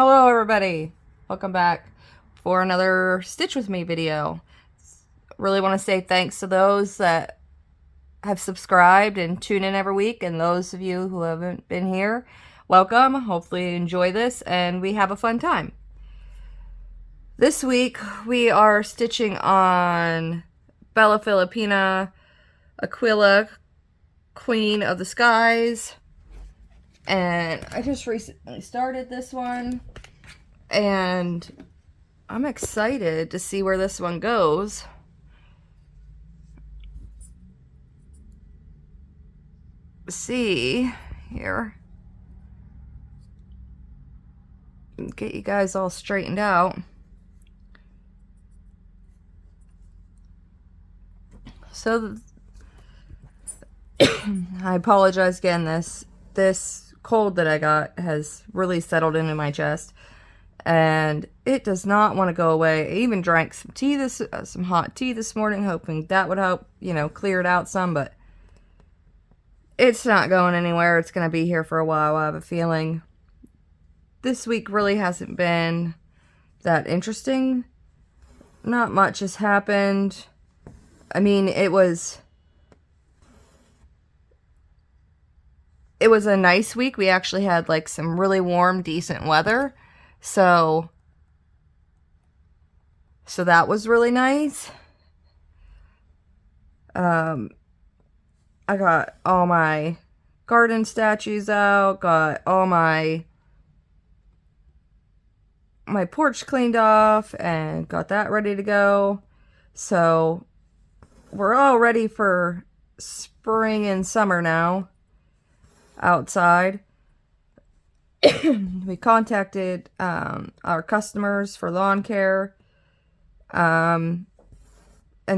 Hello everybody, welcome back for another Stitch With Me video. Really want to say thanks to those that have subscribed and tune in every week, and those of you who haven't been here, welcome. Hopefully you enjoy this and we have a fun time. This week we are stitching on Bella Filipina, Aquila, Queen of the Skies. And I just recently started this one, and I'm excited to see where this one goes. See here, get you guys all straightened out. So I apologize again. This cold that I got has really settled into my chest, and it does not want to go away. I even drank some tea some hot tea this morning, hoping that would help, clear it out some, but it's not going anywhere. It's going to be here for a while, I have a feeling. This week really hasn't been that interesting. Not much has happened. I mean, it was a nice week. We actually had like some really warm, decent weather. So that was really nice. I got all my garden statues out, got all my porch cleaned off, and got that ready to go. So we're all ready for spring and summer now outside. We contacted our customers for lawn care, and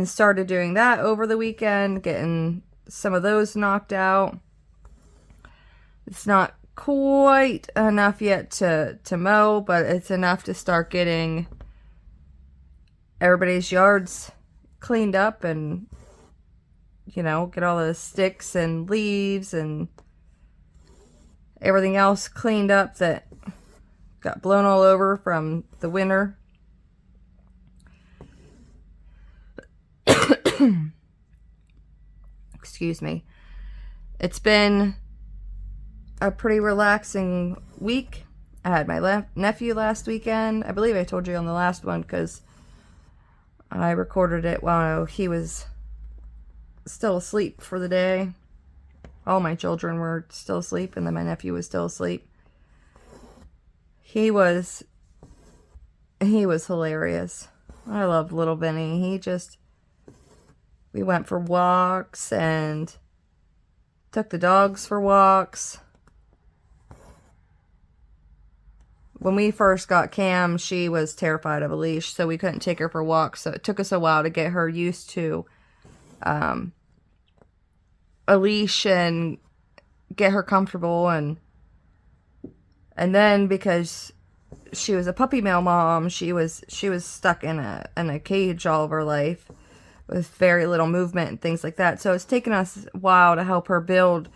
started doing that over the weekend, getting some of those knocked out. It's not quite enough yet to mow, but it's enough to start getting everybody's yards cleaned up and, get all the sticks and leaves and everything else cleaned up that got blown all over from the winter. Excuse me. It's been a pretty relaxing week. I had my nephew last weekend. I believe I told you on the last one because I recorded it while he was still asleep for the day. All my children were still asleep, and then my nephew was still asleep. He was hilarious. I love little Benny. We went for walks and took the dogs for walks. When we first got Cam, she was terrified of a leash, so we couldn't take her for walks. So it took us a while to get her used to a leash and get her comfortable, and then because she was a puppy mill mom, she was stuck in a cage all of her life with very little movement and things like that. So it's taken us a while to help her build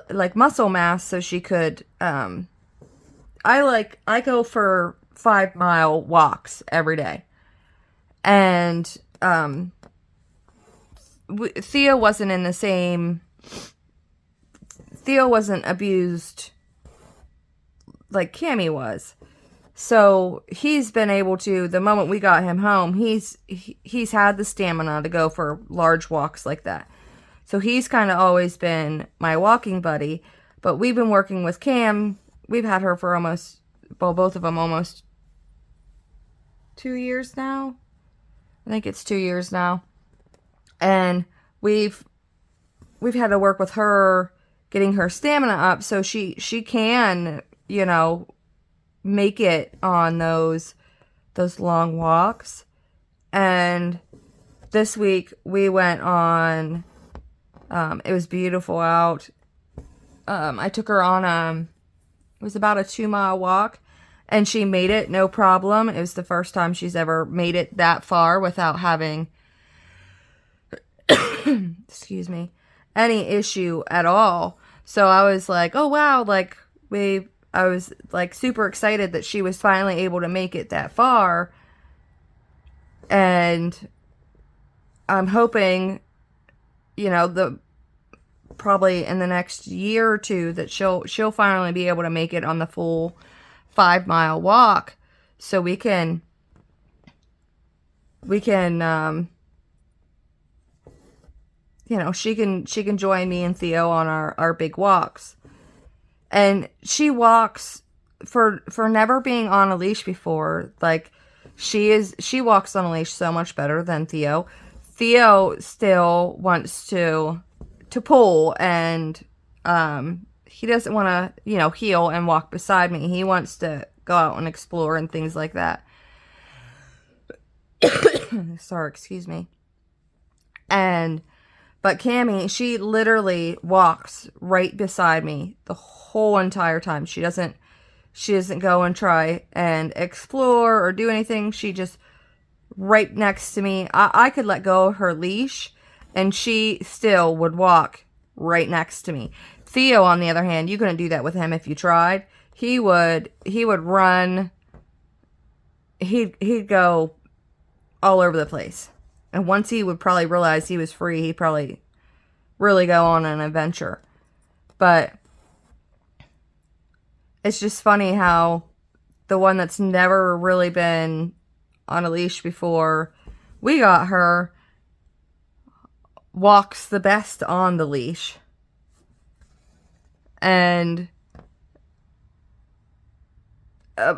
like muscle mass so she could I go for 5-mile walks every day, and Theo wasn't abused like Cammy was. So he's been able to, the moment we got him home, he's had the stamina to go for large walks like that. So he's kind of always been my walking buddy. But we've been working with Cam. We've had her for both of them almost 2 years now. I think it's 2 years now. And we've had to work with her, getting her stamina up so she can, make it on those long walks. And this week we went on, it was beautiful out. I took her on it was about a 2-mile walk, and she made it no problem. It was the first time she's ever made it that far without having excuse me, any issue at all. So I was like, oh wow, like I was like super excited that she was finally able to make it that far. And I'm hoping, you know, probably in the next year or two that she'll finally be able to make it on the full 5-mile walk, so we can you know, she can join me and Theo on our big walks. And she walks for never being on a leash before. Like, she walks on a leash so much better than Theo. Theo still wants to pull, and he doesn't want to, you know, heel and walk beside me. He wants to go out and explore and things like that. Sorry, excuse me. But Cammie, she literally walks right beside me the whole entire time. She doesn't go and try and explore or do anything. She just right next to me. I could let go of her leash and she still would walk right next to me. Theo, on the other hand, you couldn't do that with him if you tried. He would run. He'd go all over the place. And once he would probably realize he was free, he'd probably really go on an adventure. But it's just funny how the one that's never really been on a leash before we got her walks the best on the leash. And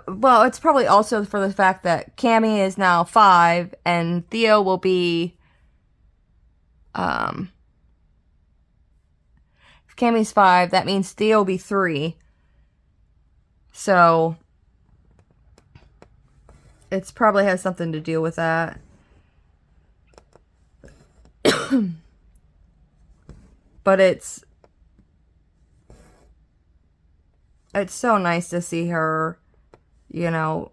well, it's probably also for the fact that Cammie is now 5 and Theo will be if Cammie's 5, that means Theo will be 3. So it's probably has something to do with that. But it's so nice to see her, you know,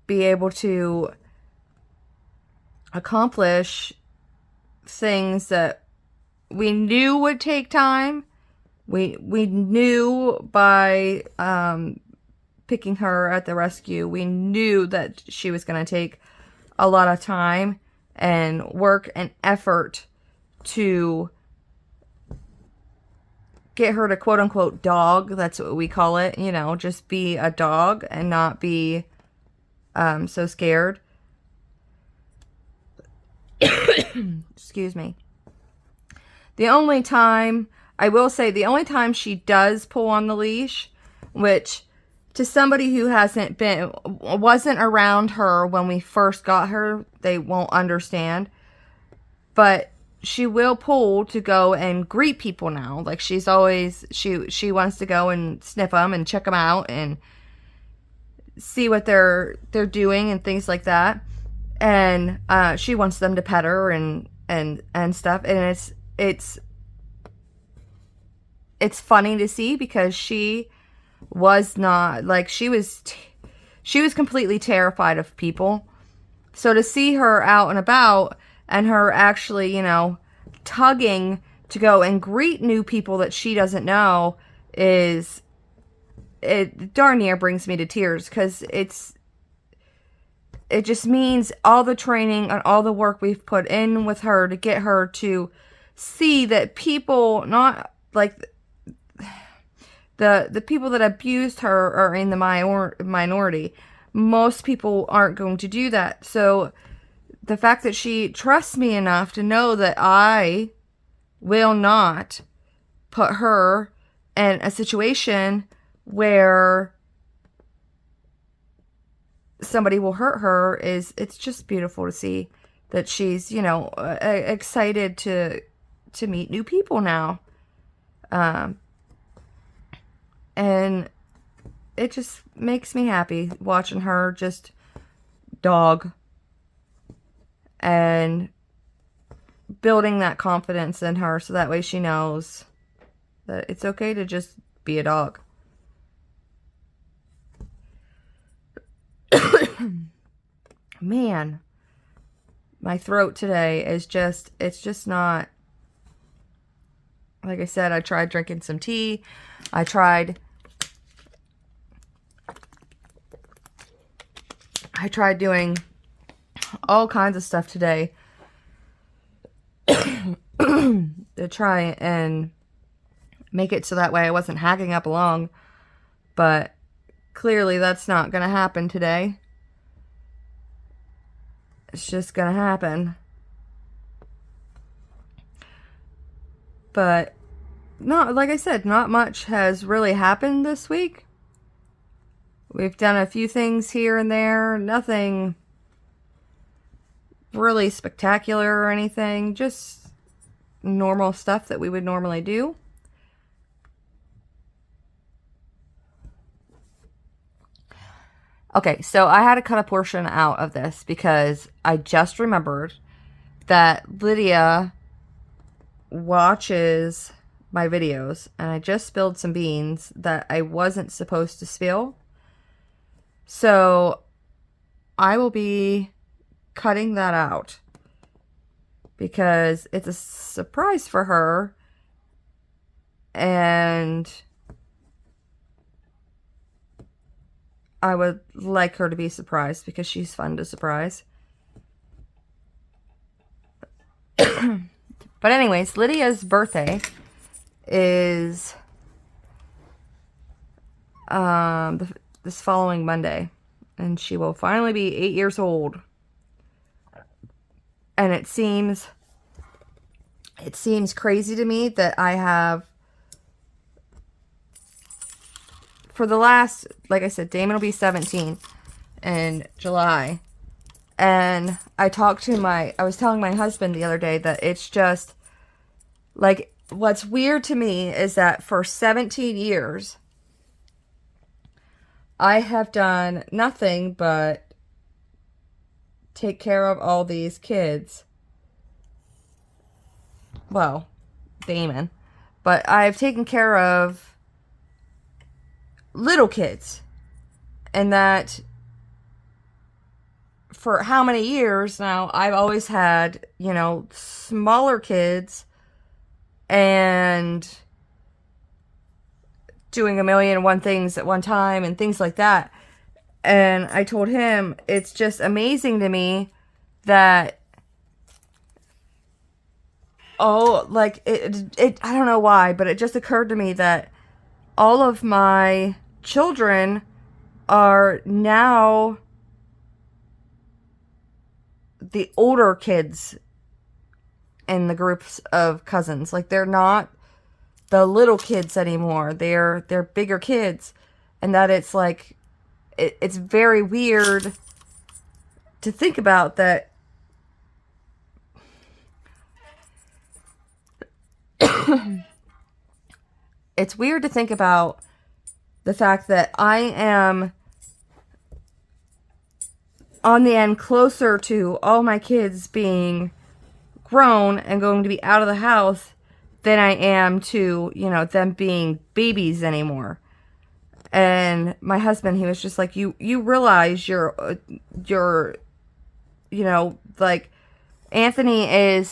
be able to accomplish things that we knew would take time. We knew by picking her at the rescue, we knew that she was going to take a lot of time and work and effort to get her to quote unquote dog. That's what we call it. You know, just be a dog and not be so scared. Excuse me. The only time, I will say, the only time she does pull on the leash, which to somebody who wasn't around her when we first got her, they won't understand. But she will pull to go and greet people now. Like, she's always, she wants to go and sniff them and check them out and see what they're doing and things like that. And she wants them to pet her and stuff. And it's funny to see because she was not, like, she was completely terrified of people. So to see her out and about and her actually, you know, tugging to go and greet new people that she doesn't know it darn near brings me to tears, because it just means all the training and all the work we've put in with her to get her to see that people, not like the people that abused her are in the minority. Most people aren't going to do that. So the fact that she trusts me enough to know that I will not put her in a situation where somebody will hurt her it's just beautiful to see that she's, you know, excited to meet new people now. And it just makes me happy watching her just dog and building that confidence in her, so that way she knows that it's okay to just be a dog. Man, my throat today is it's just not, like I said, I tried drinking some tea. I tried I tried doing all kinds of stuff today to try and make it so that way I wasn't hacking up along. But clearly that's not going to happen today. It's just going to happen. But not, like I said, not much has really happened this week. We've done a few things here and there. Nothing really spectacular or anything. Just normal stuff that we would normally do. Okay, so I had to cut a portion out of this because I just remembered that Lydia watches my videos, and I just spilled some beans that I wasn't supposed to spill. So I will be cutting that out because it's a surprise for her, and I would like her to be surprised because she's fun to surprise. But anyways, Lydia's birthday is this following Monday, and she will finally be 8 years old. And it seems crazy to me that I have, for the last, like I said, Damon will be 17 in July. And I was telling my husband the other day that it's just, like, what's weird to me is that for 17 years, I have done nothing but take care of all these kids. Well, Damon. But I've taken care of little kids. And that for how many years now, I've always had, smaller kids and doing a million and one things at one time and things like that. And I told him, it's just amazing to me that, I don't know why, but it just occurred to me that all of my children are now the older kids in the groups of cousins. Like, they're not the little kids anymore. They're bigger kids. And that it's like, it's very weird to think about that. It's weird to think about the fact that I am on the end closer to all my kids being grown and going to be out of the house than I am to, them being babies anymore. And my husband, he was just like, you realize you're, like, Anthony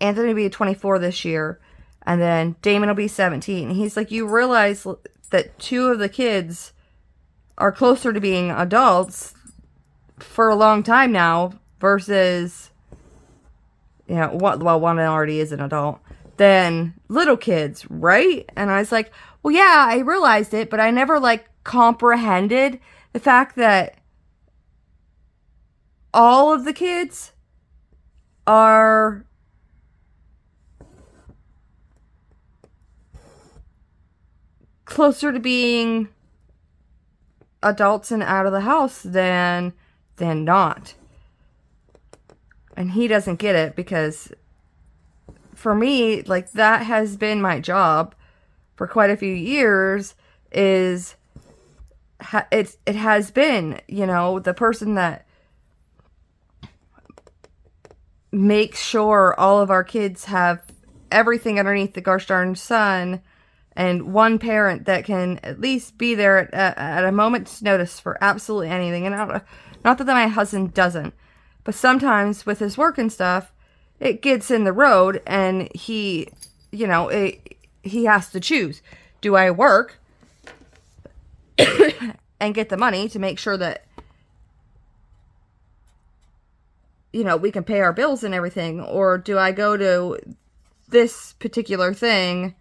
will be 24 this year, and then Damon will be 17. He's like, you realize that two of the kids are closer to being adults for a long time now versus, one already is an adult, than little kids, right? And I was like, well, yeah, I realized it, but I never, comprehended the fact that all of the kids are closer to being adults and out of the house than not. And he doesn't get it because for me, that has been my job for quite a few years. It has been, the person that makes sure all of our kids have everything underneath the gosh darn sun, and one parent that can at least be there at a moment's notice for absolutely anything. And not that my husband doesn't, but sometimes with his work and stuff, it gets in the road, and he has to choose. Do I work and get the money to make sure that we can pay our bills and everything? Or do I go to this particular thing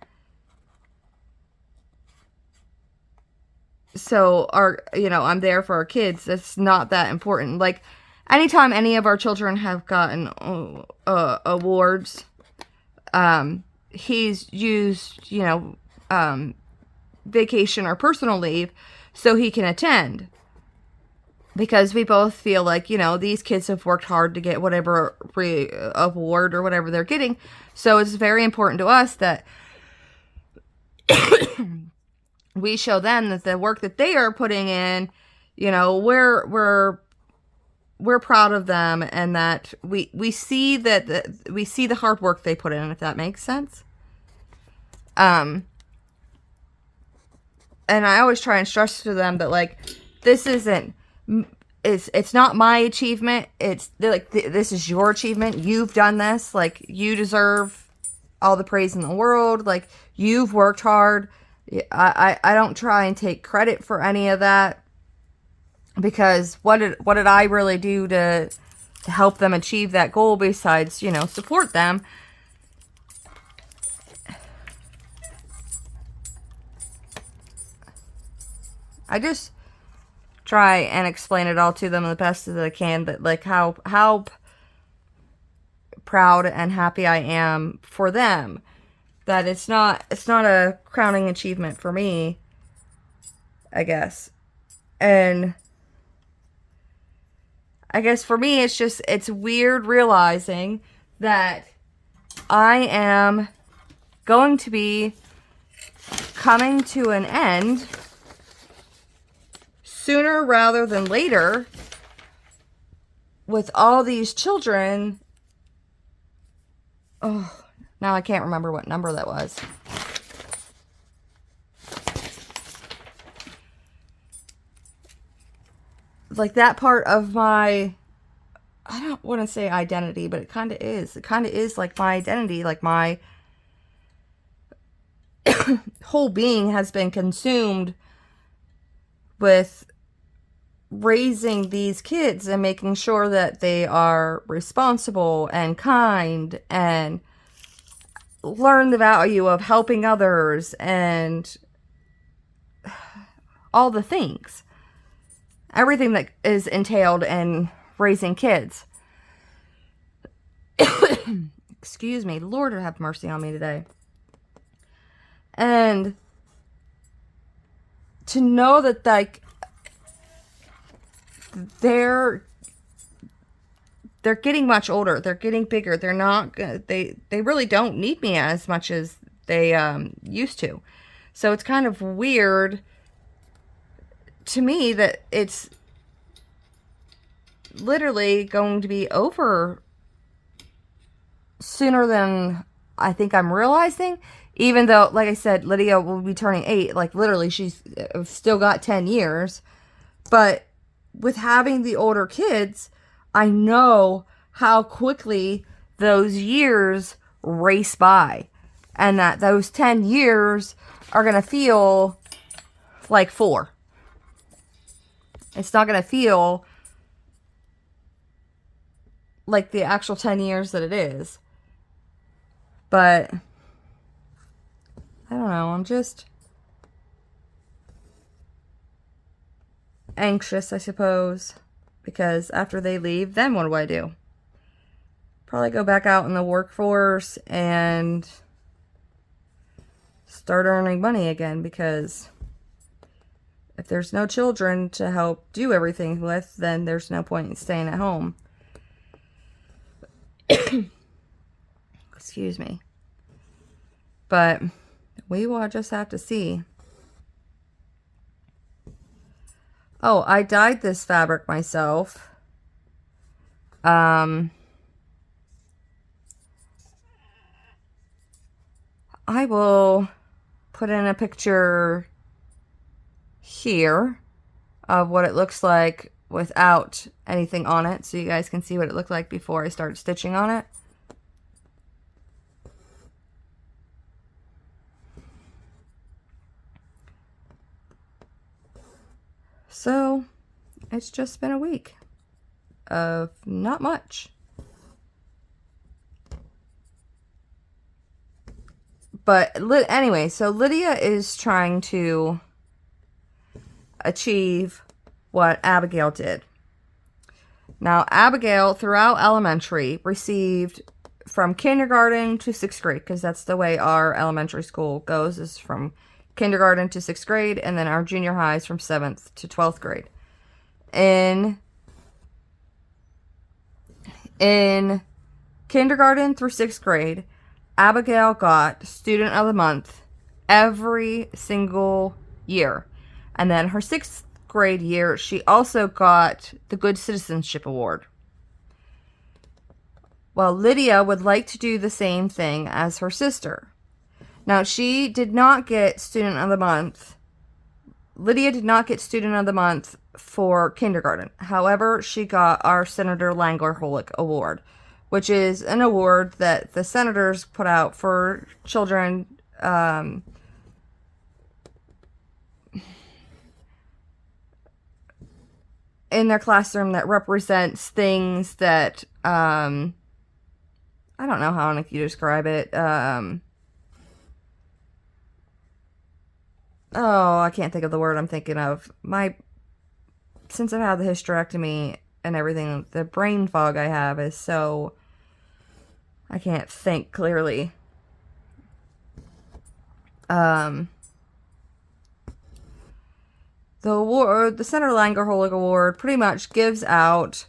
so I'm there for our kids? It's not that important. Like, anytime any of our children have gotten awards, he's used, vacation or personal leave so he can attend. Because we both feel like, these kids have worked hard to get whatever award or whatever they're getting. So it's very important to us that we show them that the work that they are putting in, we're proud of them, and that we see we see the hard work they put in, if that makes sense. And I always try and stress to them that, like, this isn't, it's not my achievement. It's like, this is your achievement. You've done this. Like, you deserve all the praise in the world. Like, you've worked hard. I don't try and take credit for any of that, because what did I really do to help them achieve that goal besides, support them? I just try and explain it all to them the best as I can, that, like, how proud and happy I am for them, that it's not a crowning achievement for me, I guess. And I guess for me, it's weird realizing that I am going to be coming to an end sooner rather than later with all these children. Oh, now I can't remember what number that was. Like, that part of my, I don't want to say identity, but it kind of is. It kind of is like my identity. Like, my whole being has been consumed with raising these kids and making sure that they are responsible and kind and learn the value of helping others and all the things. Everything that is entailed in raising kids. Excuse me. Lord, have mercy on me today. And to know that, like, they're getting much older. They're getting bigger. They're not gonna, they really don't need me as much as they used to. So it's kind of weird to me that it's literally going to be over sooner than I think I'm realizing. Even though, like I said, Lydia will be turning 8. Like, literally, she's still got 10 years. But with having the older kids, I know how quickly those years race by. And that those 10 years are going to feel like 4. It's not going to feel like the actual 10 years that it is. But I don't know, I'm just anxious, I suppose, because after they leave, then what do I do? Probably go back out in the workforce and start earning money again, because if there's no children to help do everything with, then there's no point in staying at home. Excuse me. But we will just have to see. Oh, I dyed this fabric myself. I will put in a picture here of what it looks like without anything on it, so you guys can see what it looked like before I started stitching on it. So, it's just been a week of not much. But anyway, so Lydia is trying to achieve what Abigail did. Now, Abigail, throughout elementary, received from kindergarten to 6th grade, because that's the way our elementary school goes, is from kindergarten to 6th grade, and then our junior high is from 7th to 12th grade. In kindergarten through 6th grade, Abigail got Student of the Month every single year. And then her 6th grade year, she also got the Good Citizenship Award. Well, Lydia would like to do the same thing as her sister. Now, she did not get Student of the Month. Lydia did not get Student of the Month for kindergarten. However, she got our Senator Langler-Holick Award, which is an award that the senators put out for children in their classroom that represents things that, I don't know how to describe it. I can't think of the word I'm thinking of. Since I've had the hysterectomy and everything, the brain fog I have is so, I can't think clearly. The award, the Senator Langler-Holick Award, pretty much gives out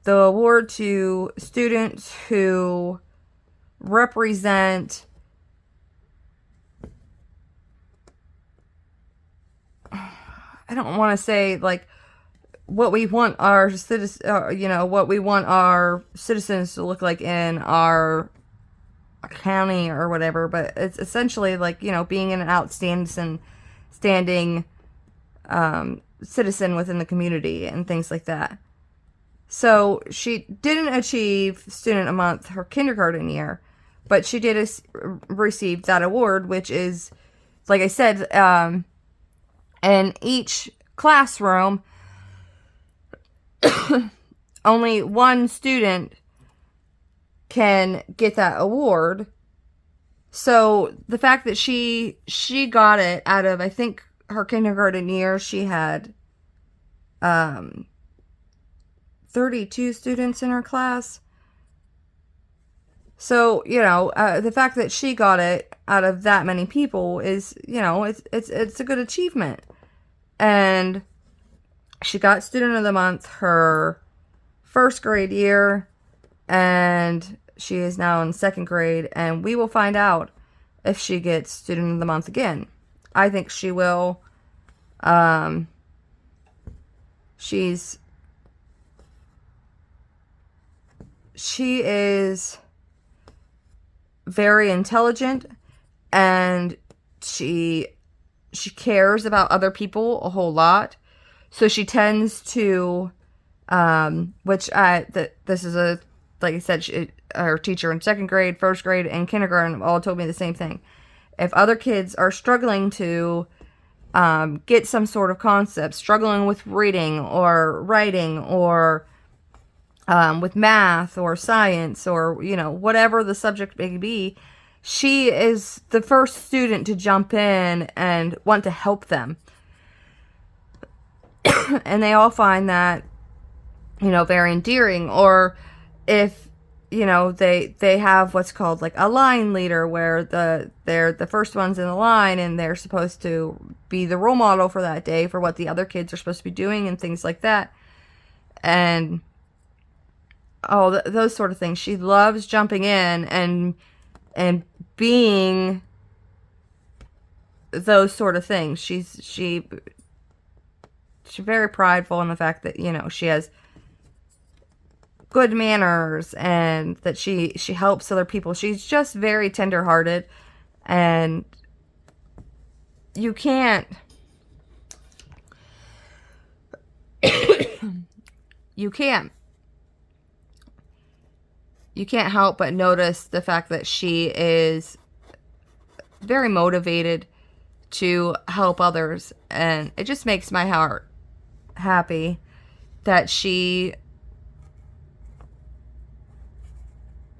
the award to students who represent, I don't want to say like what we want our citizens, what we want our citizens to look like in our county or whatever, but it's essentially like, being an outstanding citizen within the community and things like that. So she didn't achieve Student of the Month her kindergarten year, but she did receive that award, which is, like I said, in each classroom, only one student can get that award. So the fact that she got it out of, I think, her kindergarten year, she had 32 students in her class. So, the fact that she got it out of that many people is, it's a good achievement. And she got Student of the Month her 1st grade year, and she is now in 2nd grade, and we will find out if she gets Student of the Month again. I think she will. She is very intelligent, and she cares about other people a whole lot. So she tends to, this is like I said, her teacher in 2nd grade, 1st grade, and kindergarten all told me the same thing. If other kids are struggling to get some sort of concept, struggling with reading or writing or with math or science or, whatever the subject may be, she is the first student to jump in and want to help them. And they all find that, very endearing. Or if, they have what's called like a line leader, where they're the first ones in the line and they're supposed to be the role model for that day for what the other kids are supposed to be doing and things like that. And those sort of things. She loves jumping in and being those sort of things. She's very prideful in the fact that, she has good manners and that she helps other people. She's just very tender-hearted, and you can't help but notice the fact that she is very motivated to help others, and it just makes my heart happy that she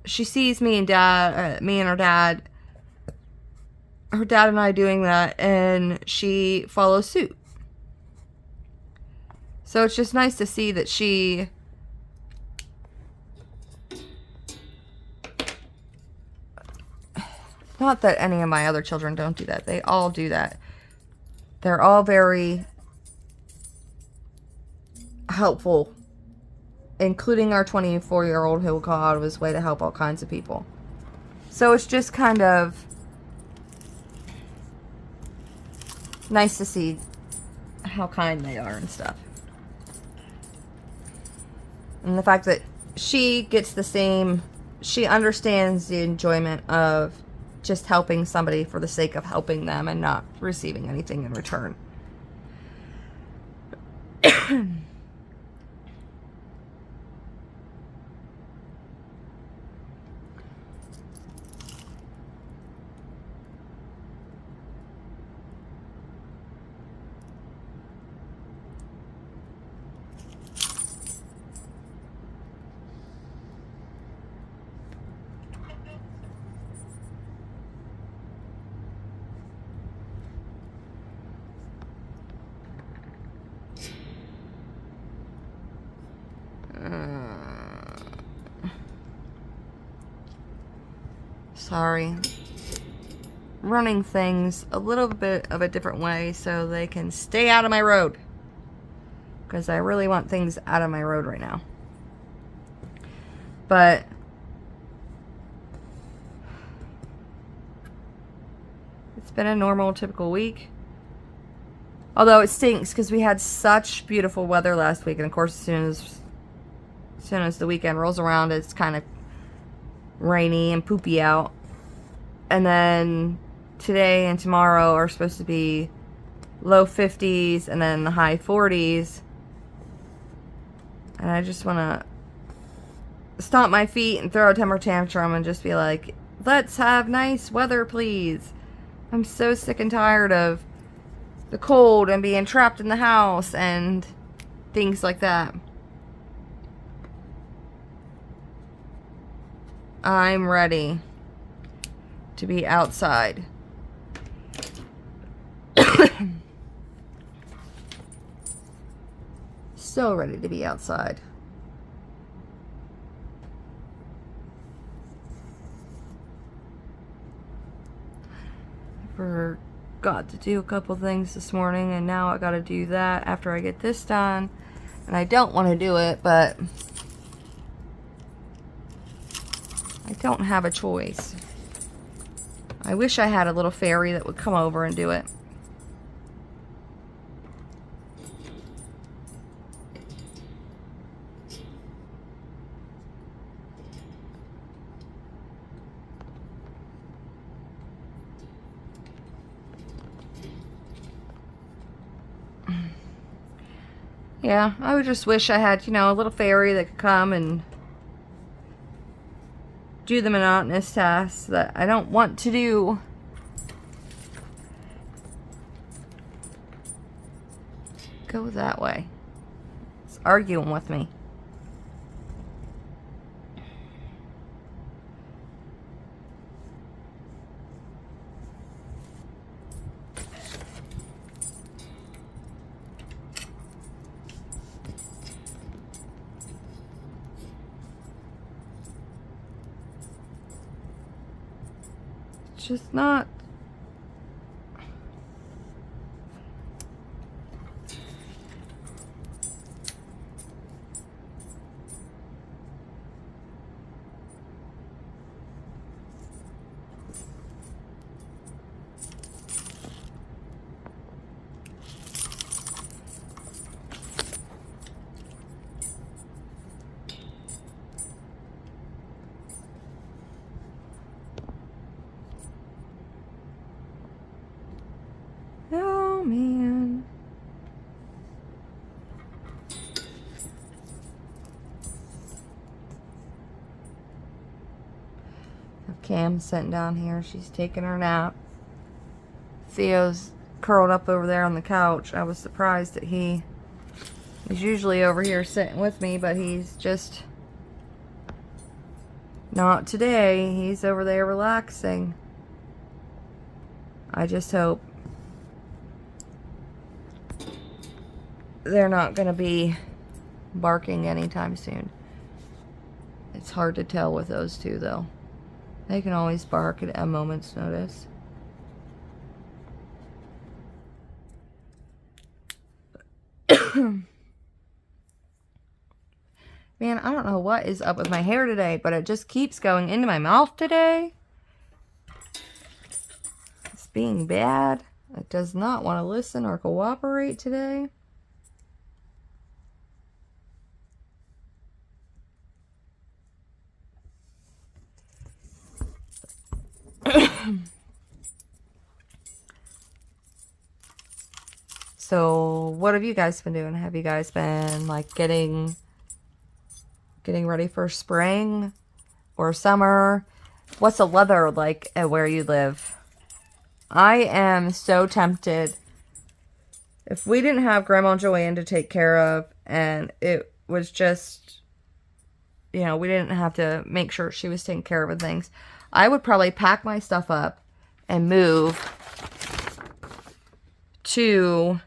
sees me and her dad her dad and I doing that, and she follows suit. So it's just nice to see that she not that any of my other children don't do that. They all do that. They're all very helpful, including our 24-year-old who will go out of his way to help all kinds of people. So it's just kind of nice to see how kind they are and stuff. And the fact that she gets the same, she understands the enjoyment of just helping somebody for the sake of helping them and not receiving anything in return. Sorry. Running things a little bit of a different way so they can stay out of my road. Because I really want things out of my road right now. But it's been a normal, typical week. Although it stinks because we had such beautiful weather last week. And of course, as soon as the weekend rolls around, it's kind of rainy and poopy out. And then today and tomorrow are supposed to be low 50s and then the high 40s. And I just want to stomp my feet and throw a temper tantrum and just be like, let's have nice weather, please. I'm so sick and tired of the cold and being trapped in the house and things like that. I'm ready to be outside. So ready to be outside. I forgot to do a couple things this morning, and now I gotta do that after I get this done. And I don't want to do it, but I don't have a choice. I wish I had a little fairy that would come over and do it. Yeah, I would just wish I had, a little fairy that could come and do the monotonous tasks that I don't want to do. Go that way. It's arguing with me. Just not. Oh, man. Cam's sitting down here. She's taking her nap. Theo's curled up over there on the couch. I was surprised that he is usually over here sitting with me, but he's just not today. He's over there relaxing. I just hope they're not going to be barking anytime soon. It's hard to tell with those two, though. They can always bark at a moment's notice. Man, I don't know what is up with my hair today, but it just keeps going into my mouth today. It's being bad. It does not want to listen or cooperate today. So, what have you guys been doing? Have you guys been like getting ready for spring or summer? What's the weather like at where you live? I am so tempted. If we didn't have Grandma Joanne to take care of, and it was just, you know, we didn't have to make sure she was taking care of things, I would probably pack my stuff up and move to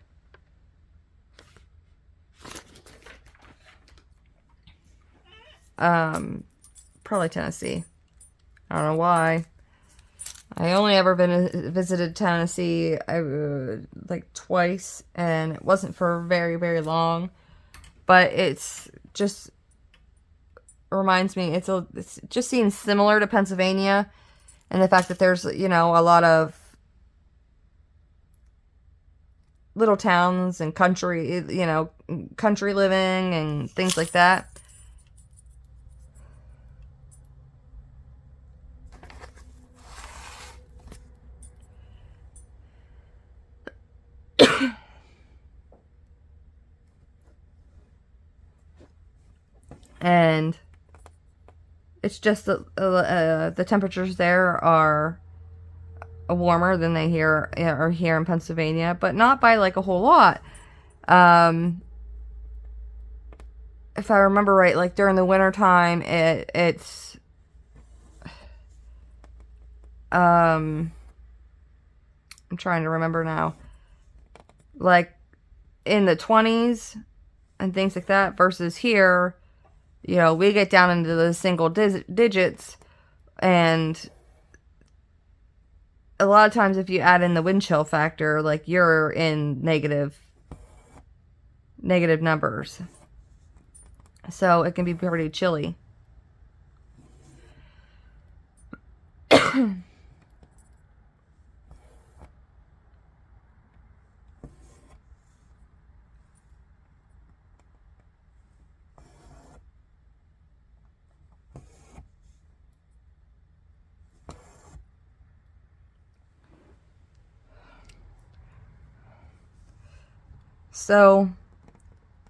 probably Tennessee. I don't know why. I only ever visited Tennessee like twice, and it wasn't for very, very long. But it's just reminds me, it just seems similar to Pennsylvania, and the fact that there's, you know, a lot of little towns and country, you know, country living and things like that. And it's just the temperatures there are warmer than they here in Pennsylvania, but not by like a whole lot. If I remember right, like during the winter time, it's I'm trying to remember now, like in the 20s and things like that, versus here, you know, we get down into the single digits, and a lot of times if you add in the wind chill factor, like you're in negative numbers. So it can be pretty chilly. So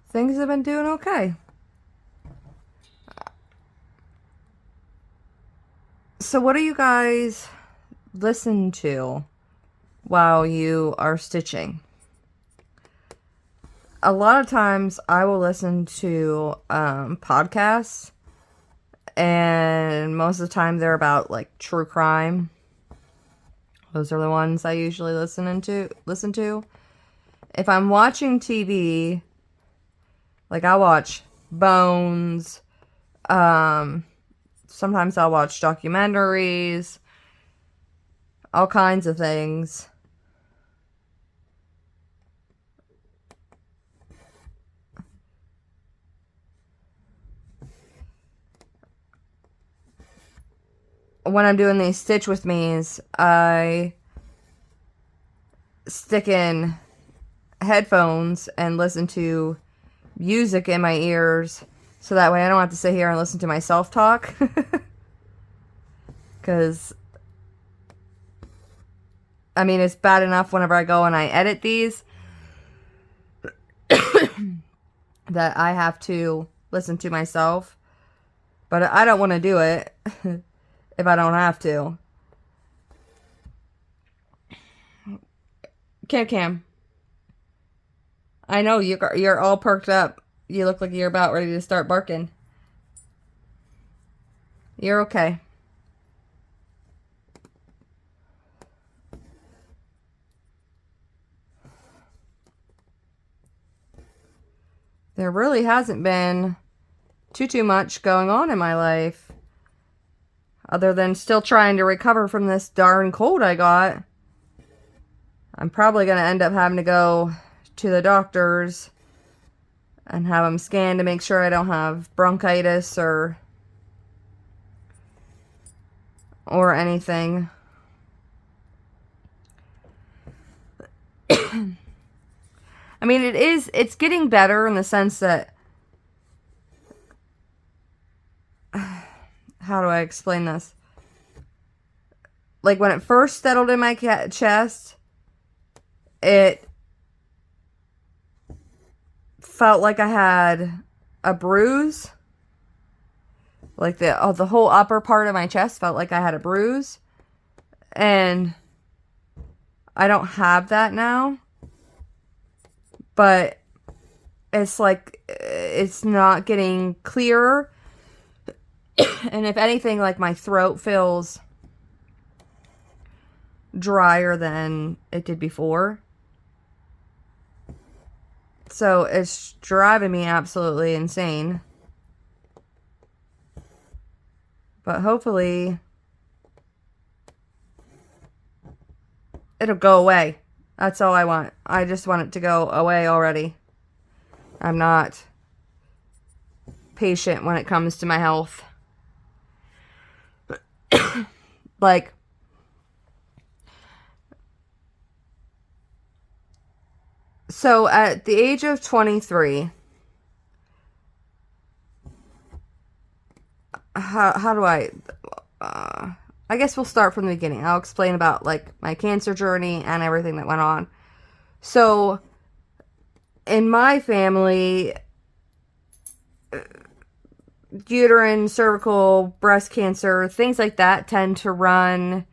things have been doing okay. So what do you guys listen to while you are stitching? A lot of times I will listen to podcasts, and most of the time they're about like true crime. Those are the ones I usually listen to. If I'm watching TV, like I watch Bones, sometimes I'll watch documentaries, all kinds of things. When I'm doing these stitch with me's, I stick in headphones and listen to music in my ears, so that way I don't have to sit here and listen to myself talk. Because, I mean, it's bad enough whenever I go and I edit these that I have to listen to myself. But I don't want to do it if I don't have to. Cam. I know you're all perked up. You look like you're about ready to start barking. You're okay. there really hasn't been too much going on in my life. Other than still trying to recover from this darn cold I got. I'm probably going to end up having to go to the doctors and have them scanned to make sure I don't have bronchitis or anything. I mean, it's getting better in the sense that, how do I explain this? Like, when it first settled in my chest, it felt like I had a bruise. Like, the whole upper part of my chest felt like I had a bruise. And I don't have that now. But it's like, it's not getting clearer. And if anything, like, my throat feels drier than it did before. So it's driving me absolutely insane. But hopefully it'll go away. That's all I want. I just want it to go away already. I'm not patient when it comes to my health. Like, so at the age of 23, how do I guess we'll start from the beginning. I'll explain about, like, my cancer journey and everything that went on. So, in my family, uterine, cervical, breast cancer, things like that tend to run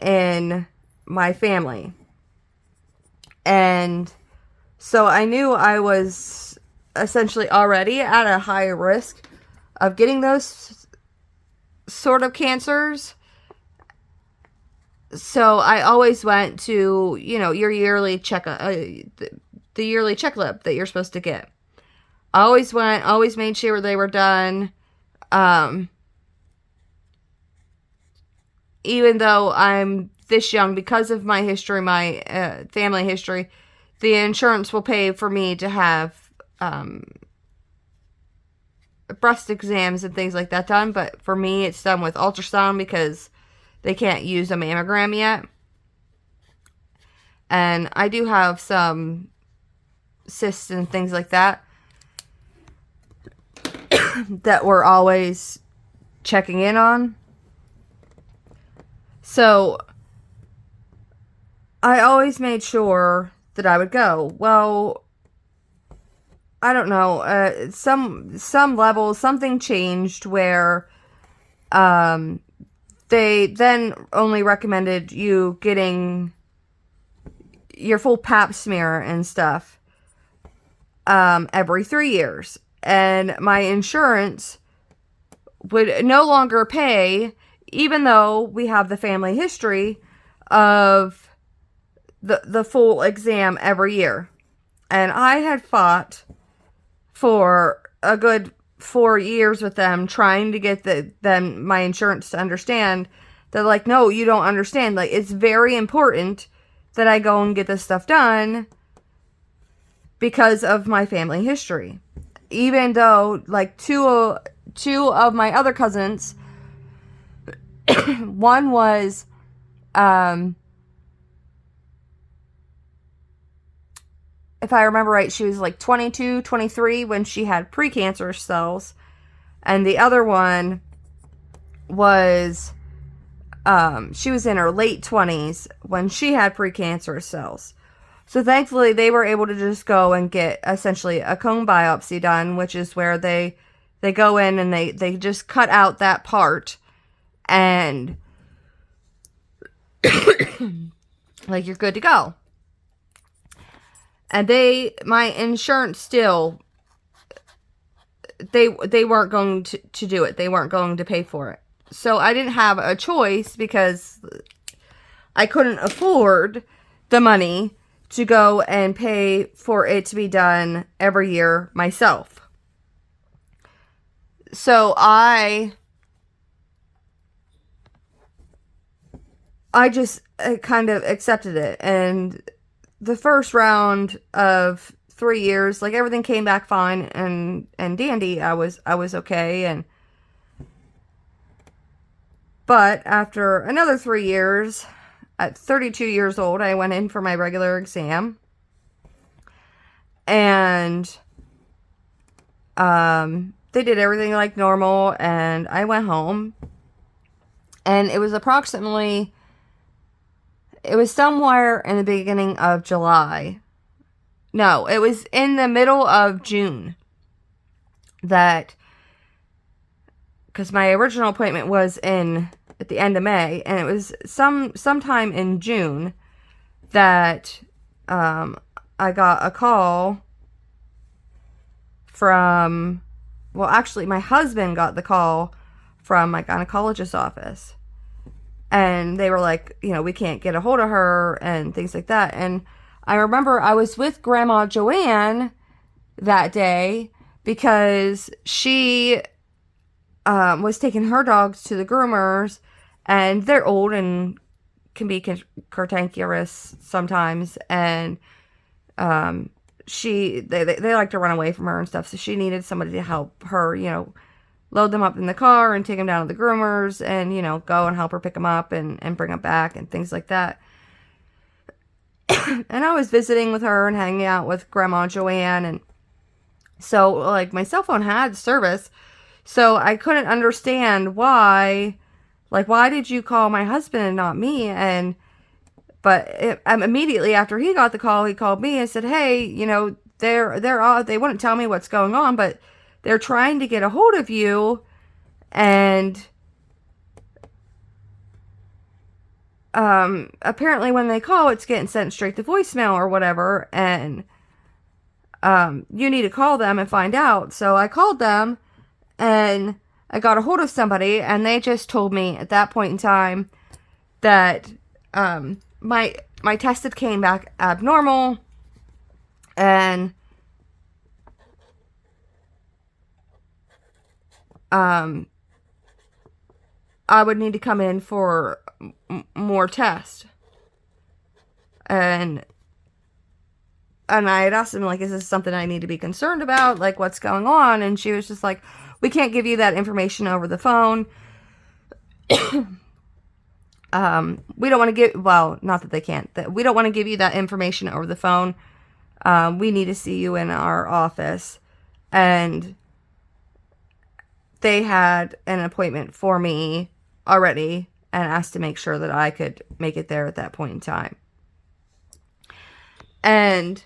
in my family. And so I knew I was essentially already at a high risk of getting those sort of cancers. So I always went to, your yearly checkup, the yearly checkup that you're supposed to get. I always went, always made sure they were done. Even though I'm this young, because of my history, my family history, the insurance will pay for me to have breast exams and things like that done. But for me, it's done with ultrasound because they can't use a mammogram yet. And I do have some cysts and things like that that we're always checking in on. So I always made sure that I would go. Well, I don't know, some level, something changed where they then only recommended you getting your full pap smear and stuff every 3 years. And my insurance would no longer pay, even though we have the family history of the full exam every year. And I had fought for a good 4 years with them, trying to get my insurance to understand that, like, no, you don't understand. Like, it's very important that I go and get this stuff done because of my family history. Even though, like, two of my other cousins, one was, if I remember right, she was like 22, 23 when she had precancerous cells. And the other one was, she was in her late 20s when she had precancerous cells. So thankfully they were able to just go and get essentially a cone biopsy done, which is where they go in and they just cut out that part and like, you're good to go. And my insurance still, they weren't going to do it. They weren't going to pay for it. So I didn't have a choice because I couldn't afford the money to go and pay for it to be done every year myself. So I just kind of accepted it. And the first round of 3 years, like, everything came back fine and dandy. I was okay. But after another 3 years, at 32 years old, I went in for my regular exam. And they did everything like normal, and I went home. And it was somewhere in the beginning of July. No, it was in the middle of June that, because my original appointment was at the end of May, and it was sometime in June that I got a call from, well, actually, my husband got the call from my gynecologist's office. And they were like, we can't get a hold of her and things like that. And I remember I was with Grandma Joanne that day because she was taking her dogs to the groomers, and they're old and can be cantankerous sometimes. And they like to run away from her and stuff. So she needed somebody to help her, load them up in the car and take them down to the groomers and, go and help her pick them up and bring them back and things like that. And I was visiting with her and hanging out with Grandma Joanne. And so, like, my cell phone had service. So I couldn't understand why did you call my husband and not me? But immediately after he got the call, he called me and said, hey, they wouldn't tell me what's going on, but they're trying to get a hold of you, and apparently when they call, it's getting sent straight to voicemail or whatever, and you need to call them and find out. So I called them, and I got a hold of somebody, and they just told me at that point in time that my test had came back abnormal, and I would need to come in for more tests. And I had asked him, like, is this something I need to be concerned about? Like, what's going on? And she was just like, we can't give you that information over the phone. We don't want to give, well, not that they can't. We don't want to give you that information over the phone. We need to see you in our office. And they had an appointment for me already and asked to make sure that I could make it there at that point in time. And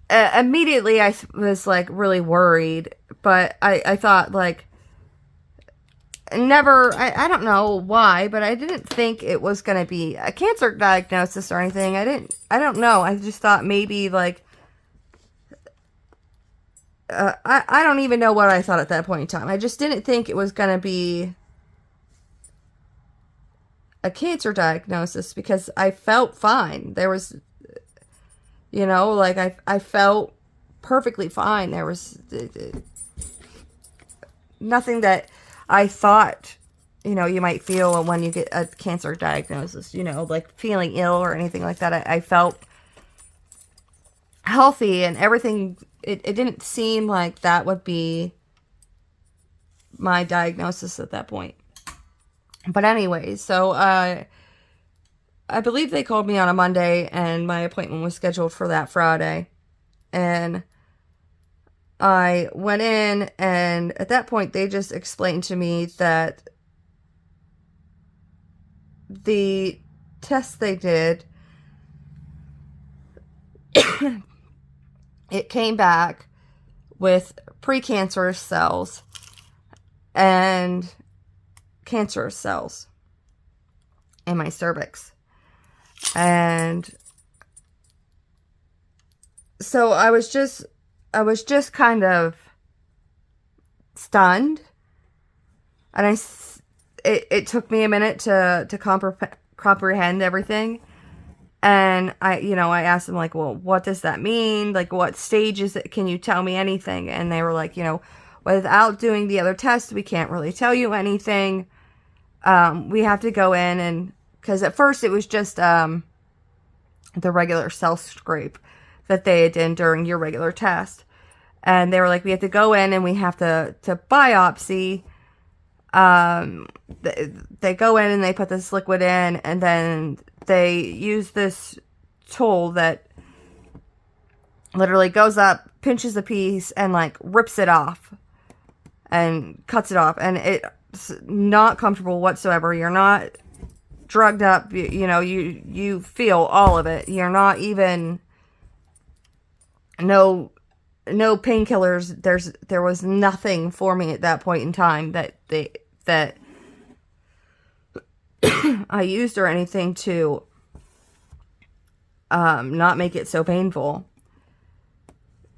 immediately I was, like, really worried, but I thought, like, I don't know why, but I didn't think it was going to be a cancer diagnosis or anything. I don't know. I just thought maybe, like, I don't even know what I thought at that point in time. I just didn't think it was going to be a cancer diagnosis because I felt fine. There was, like, I felt perfectly fine. There was nothing that I thought, you might feel when you get a cancer diagnosis, like feeling ill or anything like that. I felt healthy and everything. It didn't seem like that would be my diagnosis at that point. But anyway, so I believe they called me on a Monday, and my appointment was scheduled for that Friday. And I went in, and at that point, they just explained to me that the test they did, it came back with precancerous cells and cancerous cells in my cervix. And so I was just kind of stunned. And it took me a minute to comprehend everything. And I asked them, like, well, what does that mean? Like, what stage is it? Can you tell me anything? And they were like, without doing the other test, we can't really tell you anything. We have to go in and, because at first it was just the regular cell scrape that they had done during your regular test. And they were like, we have to go in and we have to biopsy. They go in and they put this liquid in, and then they use this tool that literally goes up, pinches a piece, and like rips it off and cuts it off. And it's not comfortable whatsoever. You're not drugged up. You feel all of it. You're not even, no painkillers. There was nothing for me at that point in time that I used or anything to not make it so painful.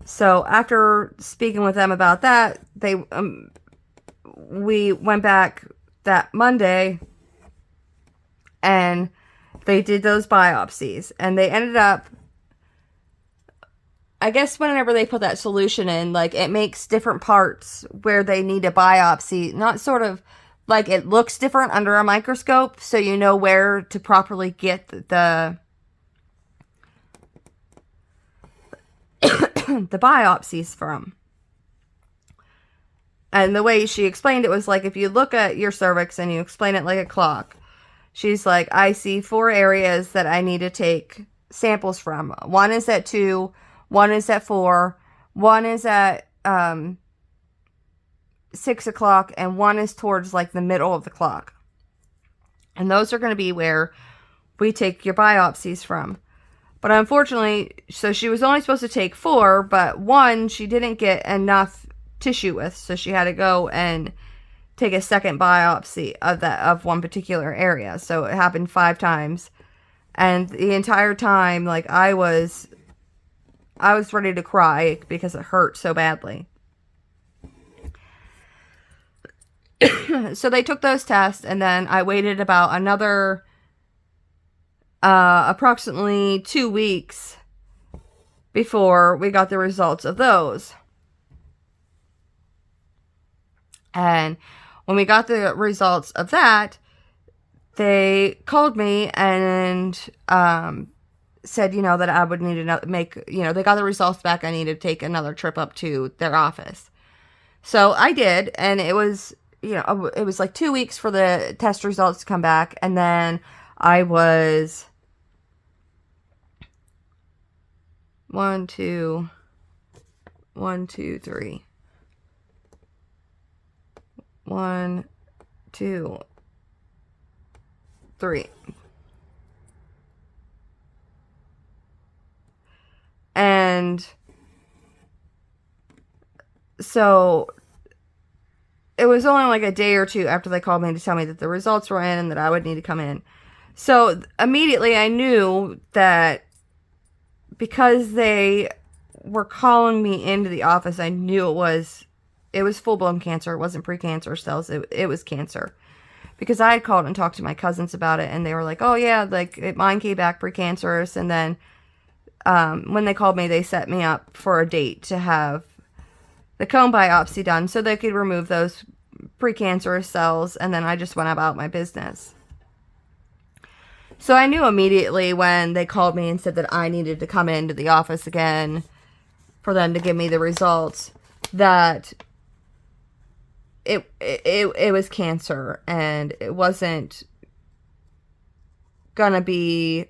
So after speaking with them about that, we went back that Monday and they did those biopsies, and they ended up, I guess whenever they put that solution in, like, it makes different parts where they need a biopsy, not sort of like it looks different under a microscope, so you know where to properly get the the biopsies from. And the way she explained it was like, if you look at your cervix and you explain it like a clock, she's like, I see 4 areas that I need to take samples from. One is at 2, one is at 4, one is at 6 o'clock, and one is towards like the middle of the clock. And those are going to be where we take your biopsies from. But unfortunately, so she was only supposed to take 4, but 1 she didn't get enough tissue with, so she had to go and take a second biopsy of one particular area. So it happened 5 times. And the entire time, like, I was ready to cry because it hurt so badly. So they took those tests, and then I waited about another approximately 2 weeks before we got the results of those. And when we got the results of that, they called me and said, that I would need to they got the results back. I needed to take another trip up to their office. So I did, and it was, it was like 2 weeks for the test results to come back, and then I was 1, 2, 1, 2, 3. 1, 2, 3. And so it was only like a day or two after they called me to tell me that the results were in and that I would need to come in. So immediately I knew that because they were calling me into the office, I knew it was full-blown cancer. It wasn't precancerous cells. It was cancer. Because I had called and talked to my cousins about it, and they were like, oh yeah, like, mine came back precancerous. And then when they called me, they set me up for a date to have the cone biopsy done so they could remove those precancerous cells, and then I just went about my business. So I knew immediately when they called me and said that I needed to come into the office again for them to give me the results, that it was cancer, and it wasn't gonna be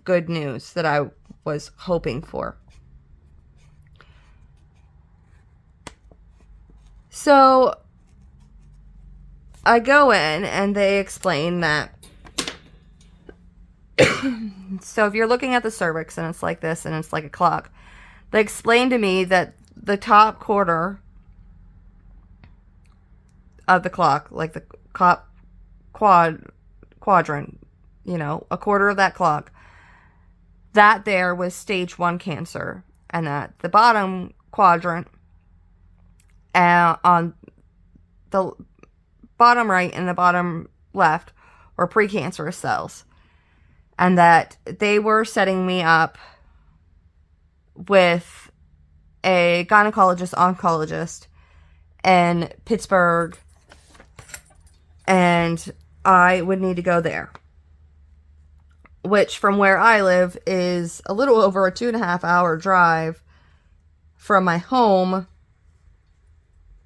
good news that I was hoping for. So I go in and they explain that so if you're looking at the cervix and it's like this and it's like a clock, they explained to me that the top quarter of the clock, like the quadrant, a quarter of that clock, that there was stage 1 cancer, and that the bottom quadrant on the bottom right and the bottom left were precancerous cells. and that they were setting me up with a gynecologist oncologist in Pittsburgh, and I would need to go there, which from where I live is a little over a 2.5 hour drive from my home,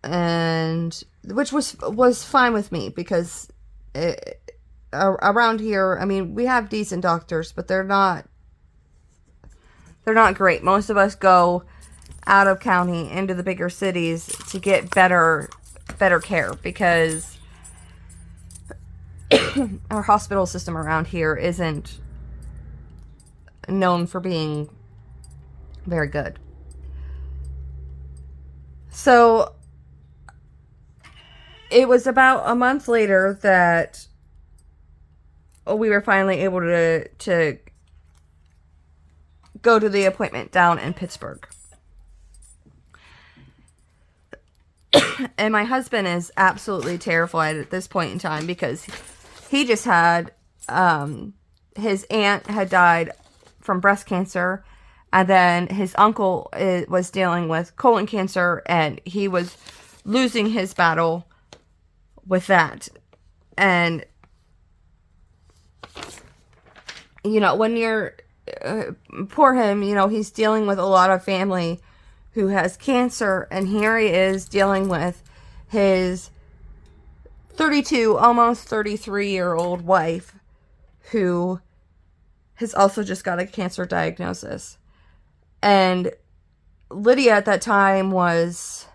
and which was fine with me because around here, I mean, we have decent doctors, but they're not great. Most of us go out of county into the bigger cities to get better care, because our hospital system around here isn't known for being very good. So it was about a month later that we were finally able to go to the appointment down in Pittsburgh. And my husband is absolutely terrified at this point in time because he just had, his aunt had died from breast cancer, and then his uncle was dealing with colon cancer, and he was losing his battle with that. And, you know, when you're, poor him, you know, he's dealing with a lot of family who has cancer, and here he is dealing with his 32, almost 33-year-old wife who has also just got a cancer diagnosis. And Lydia at that time was,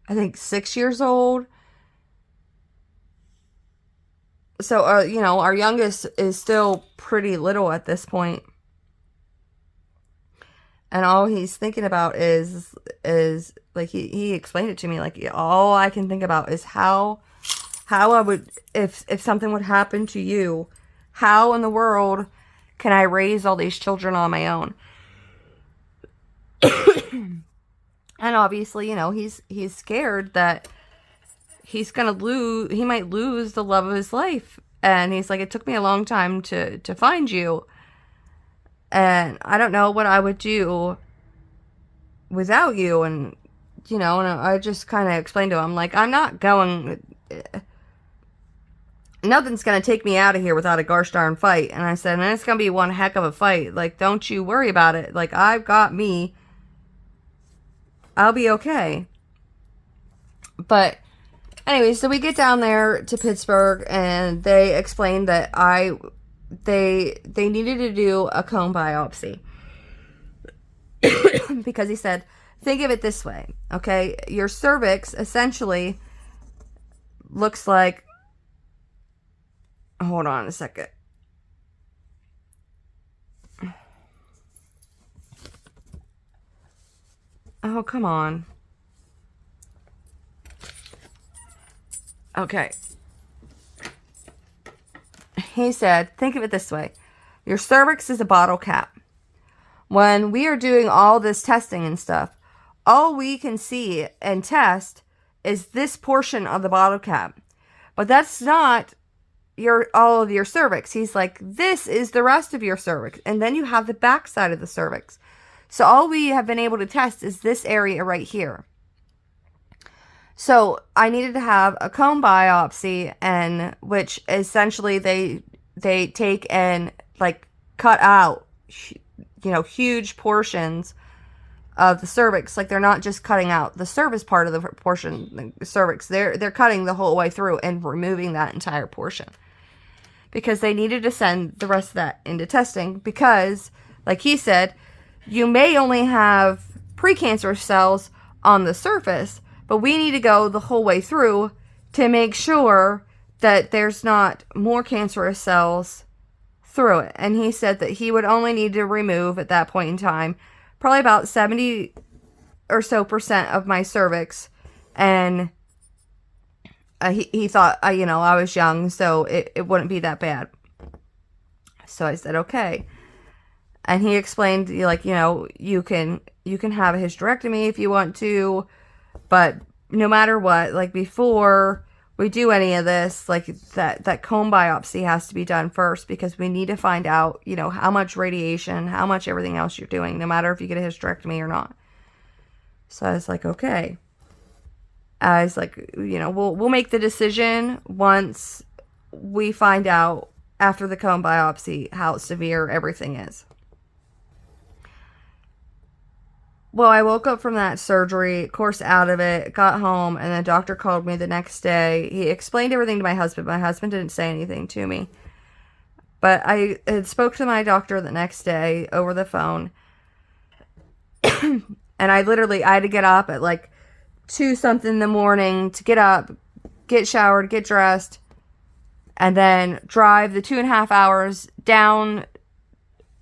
I think, 6 years old. So, you know, our youngest is still pretty little at this point. And all he's thinking about is like, he explained it to me, like, all I can think about is how I would, if something would happen to you, how in the world can I raise all these children on my own? And obviously, you know, he's scared that he might lose the love of his life. And he's like, it took me a long time to find you, and I don't know what I would do without you. And, you know, and I just kind of explained to him, like, I'm not going, nothing's going to take me out of here without a gosh darn fight. And I said, and it's going to be one heck of a fight. Like, don't you worry about it. Like, I've got me. I'll be okay. But anyway, so we get down there to Pittsburgh, and they explained that they needed to do a cone biopsy. Because he said, think of it this way, okay? Your cervix essentially looks like, hold on a second. Oh, come on. Okay. He said, think of it this way. Your cervix is a bottle cap. When we are doing all this testing and stuff, all we can see and test is this portion of the bottle cap. But that's not all of your cervix. He's like, this is the rest of your cervix. And then you have the back side of the cervix. So all we have been able to test is this area right here. So I needed to have a cone biopsy, and which essentially they take and like cut out, you know, huge portions of the cervix. Like, they're not just cutting out the cervix part of the portion, the cervix. They're cutting the whole way through and removing that entire portion, because they needed to send the rest of that into testing. Because, like he said, you may only have precancerous cells on the surface, but we need to go the whole way through to make sure that there's not more cancerous cells through it. And he said that he would only need to remove, at that point in time, probably about 70 or so % of my cervix. And he thought, you know, I was young, so it wouldn't be that bad. So I said, okay. And he explained, like, you know, you can have a hysterectomy if you want to, but no matter what, like, before we do any of this, like that cone biopsy has to be done first, because we need to find out, you know, how much radiation, how much everything else you're doing, no matter if you get a hysterectomy or not. So I was like, okay. I was like, you know, we'll make the decision once we find out after the cone biopsy how severe everything is. Well, I woke up from that surgery, of course, out of it, got home, and the doctor called me the next day. He explained everything to my husband. My husband didn't say anything to me. But I had spoke to my doctor the next day over the phone. And I had to get up at like 2 something in the morning to get up, get showered, get dressed, and then drive the 2.5 hours down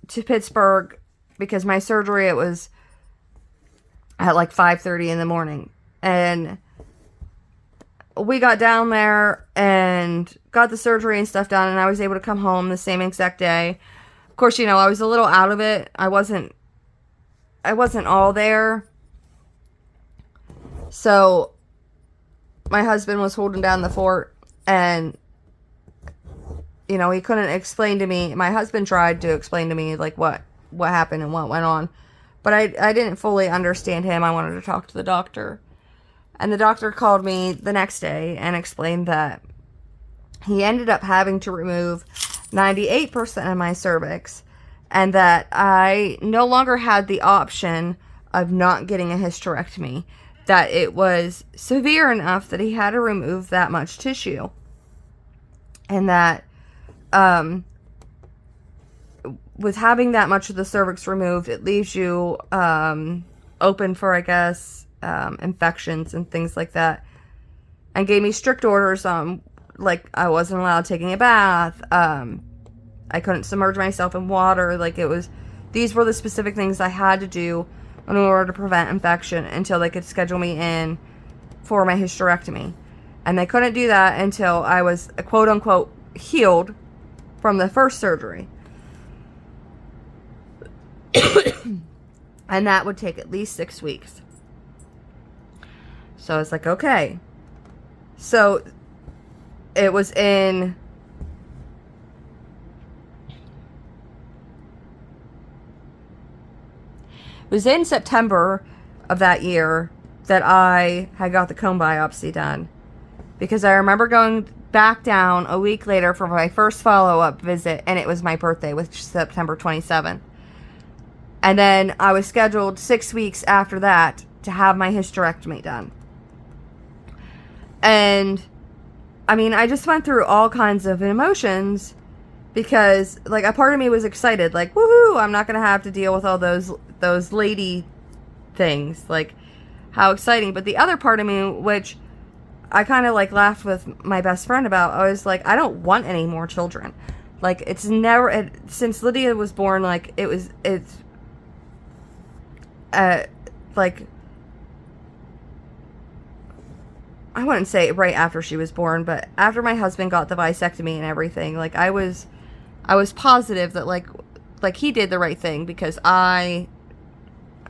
to Pittsburgh, because my surgery, it was at like 5:30 in the morning. And we got down there and got the surgery and stuff done, and I was able to come home the same exact day. Of course, you know, I was a little out of it. I wasn't all there. So my husband was holding down the fort, and you know, he couldn't explain to me. My husband tried to explain to me like what happened and what went on. But I didn't fully understand him. I wanted to talk to the doctor. And the doctor called me the next day and explained that he ended up having to remove 98% of my cervix, and that I no longer had the option of not getting a hysterectomy, that it was severe enough that he had to remove that much tissue. And that with having that much of the cervix removed, it leaves you open for, I guess, infections and things like that. And gave me strict orders on, like, I wasn't allowed taking a bath. I couldn't submerge myself in water. Like, these were the specific things I had to do in order to prevent infection until they could schedule me in for my hysterectomy. And they couldn't do that until I was, quote unquote, healed from the first surgery. And that would take at least 6 weeks. So I was like, okay. So it was in September of that year that I had got the cone biopsy done. Because I remember going back down a week later for my first follow-up visit, and it was my birthday, which is September 27th. And then I was scheduled 6 weeks after that to have my hysterectomy done. And, I mean, I just went through all kinds of emotions because, like, a part of me was excited. Like, woohoo, I'm not going to have to deal with all those lady things. Like, how exciting. But the other part of me, which I kind of, like, laughed with my best friend about, I was like, I don't want any more children. Like, since Lydia was born, like, like, I wouldn't say right after she was born, but after my husband got the vasectomy and everything, like, I was positive that, like he did the right thing, because I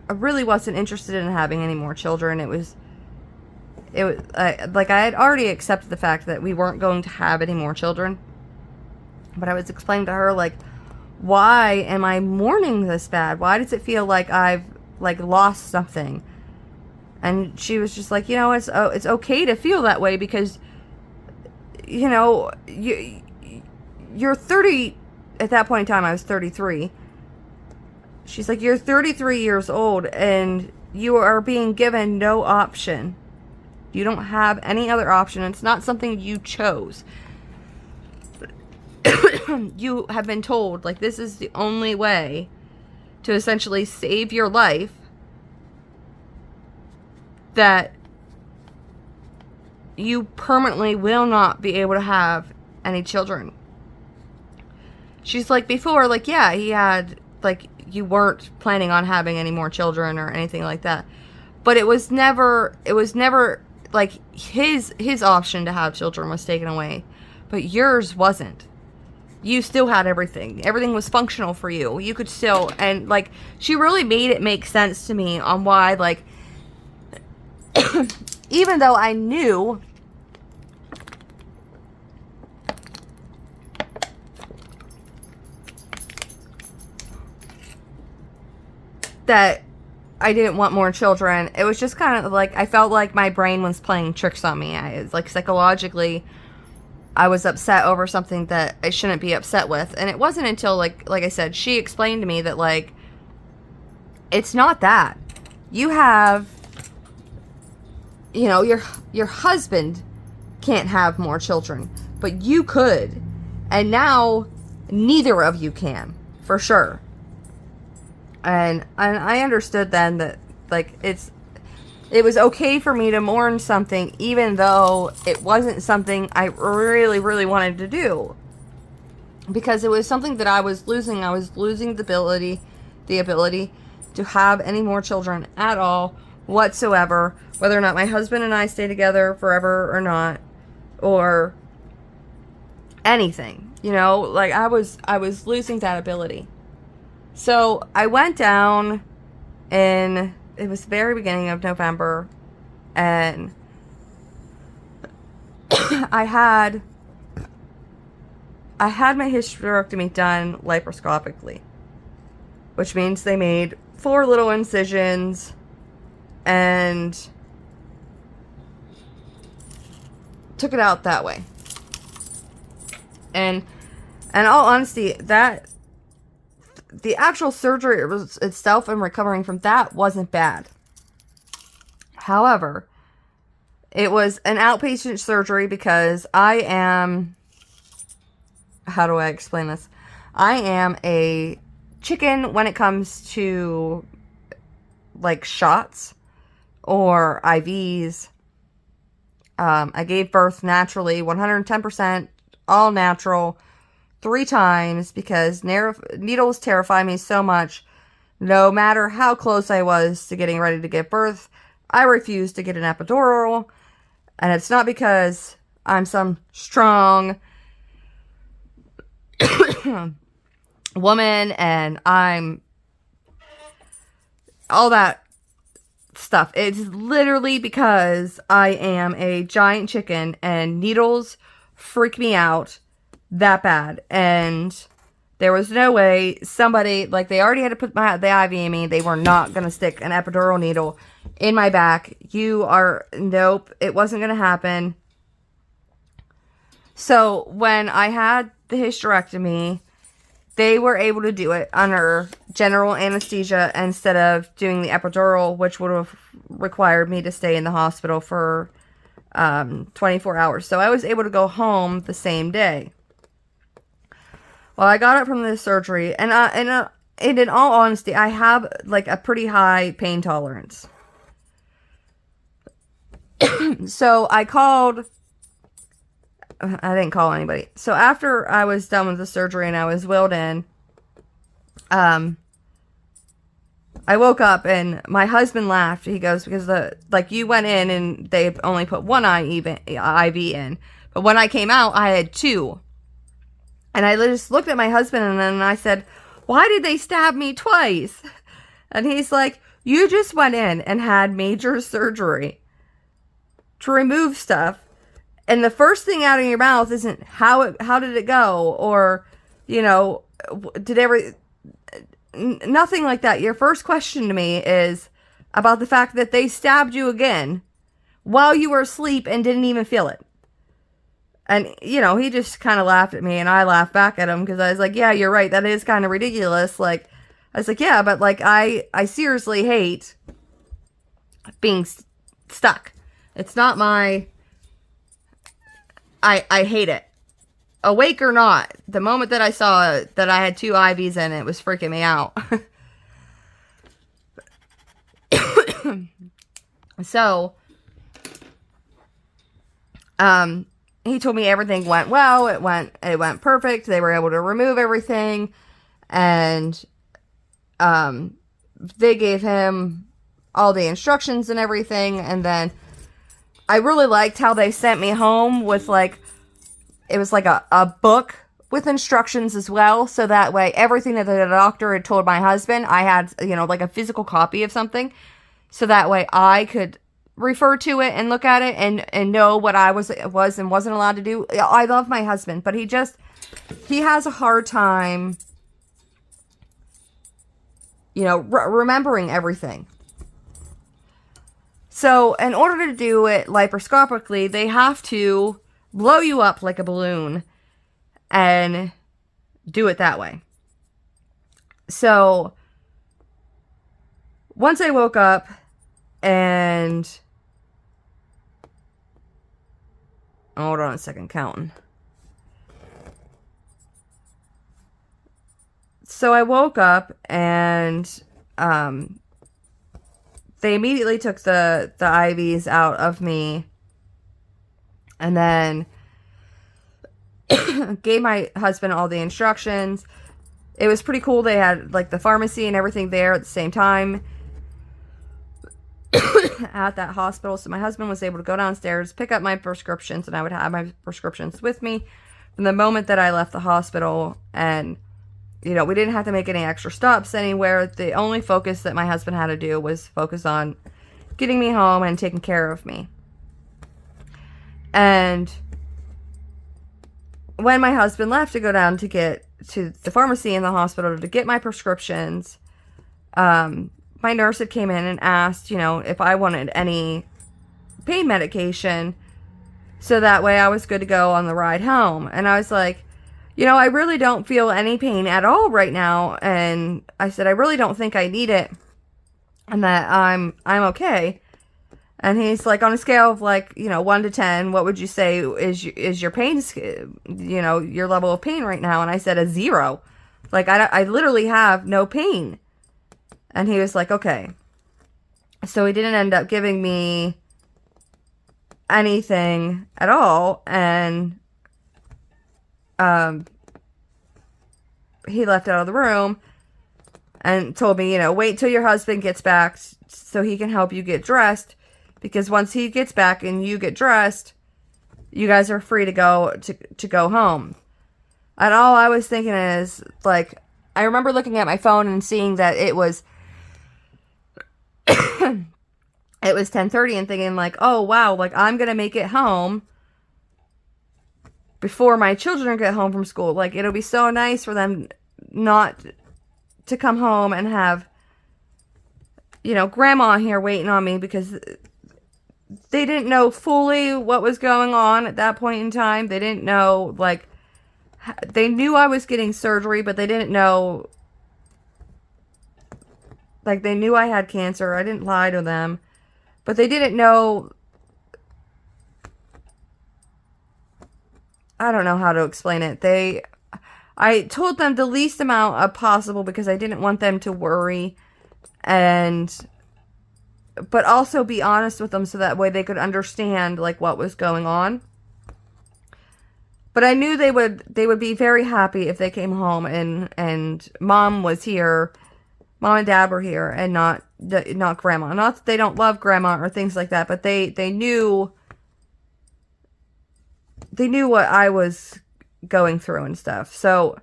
really wasn't interested in having any more children. It was like, I had already accepted the fact that we weren't going to have any more children, but I was explaining to her, like, why am I mourning this bad? Why does it feel like I've, like, lost something? And she was just like, you know, it's okay to feel that way, because, you know, you're 30. At that point in time, I was 33. She's like, you're 33 years old, and you are being given no option. You don't have any other option. It's not something you chose. You have been told, like, this is the only way to essentially save your life, that you permanently will not be able to have any children. She's like, before, like, yeah, he had, like, you weren't planning on having any more children or anything like that. But it was never, like, his option to have children was taken away. But yours wasn't. You still had everything. Everything was functional for you. You could still, and, like, she really made it make sense to me on why, like, even though I knew that I didn't want more children. It was just kind of like, I felt like my brain was playing tricks on me. It's like psychologically, I was upset over something that I shouldn't be upset with. And it wasn't until, like I said, she explained to me that, like, it's not that. You have, you know, your husband can't have more children, but you could. And now neither of you can, for sure. And I understood then that, like, it was okay for me to mourn something, even though it wasn't something I really, really wanted to do. Because it was something that I was losing. I was losing the ability to have any more children at all, whatsoever. Whether or not my husband and I stay together forever or not. Or anything. You know, like, I was losing that ability. So I went down in, it was the very beginning of November, and I had my hysterectomy done laparoscopically, which means they made 4 little incisions and took it out that way. And in all honesty, that the actual surgery itself and recovering from that wasn't bad. However, it was an outpatient surgery because I am, how do I explain this? I am a chicken when it comes to, like, shots or IVs. I gave birth naturally, 110%, all natural, 3 times, because needles terrify me so much. No matter how close I was to getting ready to give birth, I refused to get an epidural. And it's not because I'm some strong woman and I'm all that stuff. It's literally because I am a giant chicken and needles freak me out that bad. And there was no way somebody, like, they already had to put the IV in me. They were not going to stick an epidural needle in my back. Nope, it wasn't going to happen. So when I had the hysterectomy, they were able to do it under general anesthesia instead of doing the epidural, which would have required me to stay in the hospital for 24 hours. So I was able to go home the same day. Well, I got up from the surgery, and in all honesty, I have, like, a pretty high pain tolerance. So I didn't call anybody. So after I was done with the surgery and I was wheeled in, I woke up and my husband laughed. He goes, because you went in and they only put 1 IV in. But when I came out, I had 2. And I just looked at my husband and then I said, why did they stab me twice? And he's like, you just went in and had major surgery to remove stuff. And the first thing out of your mouth isn't how did it go? Or, you know, nothing like that. Your first question to me is about the fact that they stabbed you again while you were asleep and didn't even feel it. And, you know, he just kind of laughed at me and I laughed back at him because I was like, yeah, you're right. That is kind of ridiculous. Like, I was like, yeah, but, like, I seriously hate being stuck. It's not my... I hate it. Awake or not, the moment that I saw that I had 2 IVs in it was freaking me out. So, he told me everything went well. It went perfect. They were able to remove everything. And, they gave him all the instructions and everything. And then I really liked how they sent me home with, like, it was like a book with instructions as well. So that way, everything that the doctor had told my husband, I had, you know, like a physical copy of something. So that way I could refer to it and look at it and know what I was and wasn't allowed to do. I love my husband, but he has a hard time, remembering everything. So in order to do it laparoscopically, they have to blow you up like a balloon and do it that way. So once I woke up and... Hold on a second, counting. So I woke up and they immediately took the IVs out of me and then gave my husband all the instructions. It was pretty cool. They had like the pharmacy and everything there at the same time at that hospital. So my husband was able to go downstairs, pick up my prescriptions, and I would have my prescriptions with me from the moment that I left the hospital. And we didn't have to make any extra stops anywhere. The only focus that my husband had to do was focus on getting me home and taking care of me. And when my husband left to go down to get to the pharmacy in the hospital to get my prescriptions, my nurse had came in and asked, if I wanted any pain medication, so that way I was good to go on the ride home. And I was like, I really don't feel any pain at all right now. And I said, I really don't think I need it, and that I'm okay. And he's like, on a scale of 1 to 10, what would you say is your pain, your level of pain right now? And I said a 0. I literally have no pain. And he was like, okay. So he didn't end up giving me anything at all. And he left out of the room and told me, wait till your husband gets back so he can help you get dressed. Because once he gets back and you get dressed, you guys are free to go to go home. And all I was thinking is, I remember looking at my phone and seeing that it was 10:30 and thinking oh wow, I'm gonna make it home before my children get home from school. It'll be so nice for them not to come home and have grandma here waiting on me, because they didn't know fully what was going on at that point in time. They didn't know, they knew I was getting surgery, but they didn't know, they knew I had cancer. I didn't lie to them, but they didn't know, I don't know how to explain it. I told them the least amount of possible because I didn't want them to worry, but also be honest with them so that way they could understand what was going on. But I knew they would be very happy if they came home and mom was here, mom and dad were here, and not grandma. Not that they don't love grandma or things like that, but they knew what I was going through and stuff. So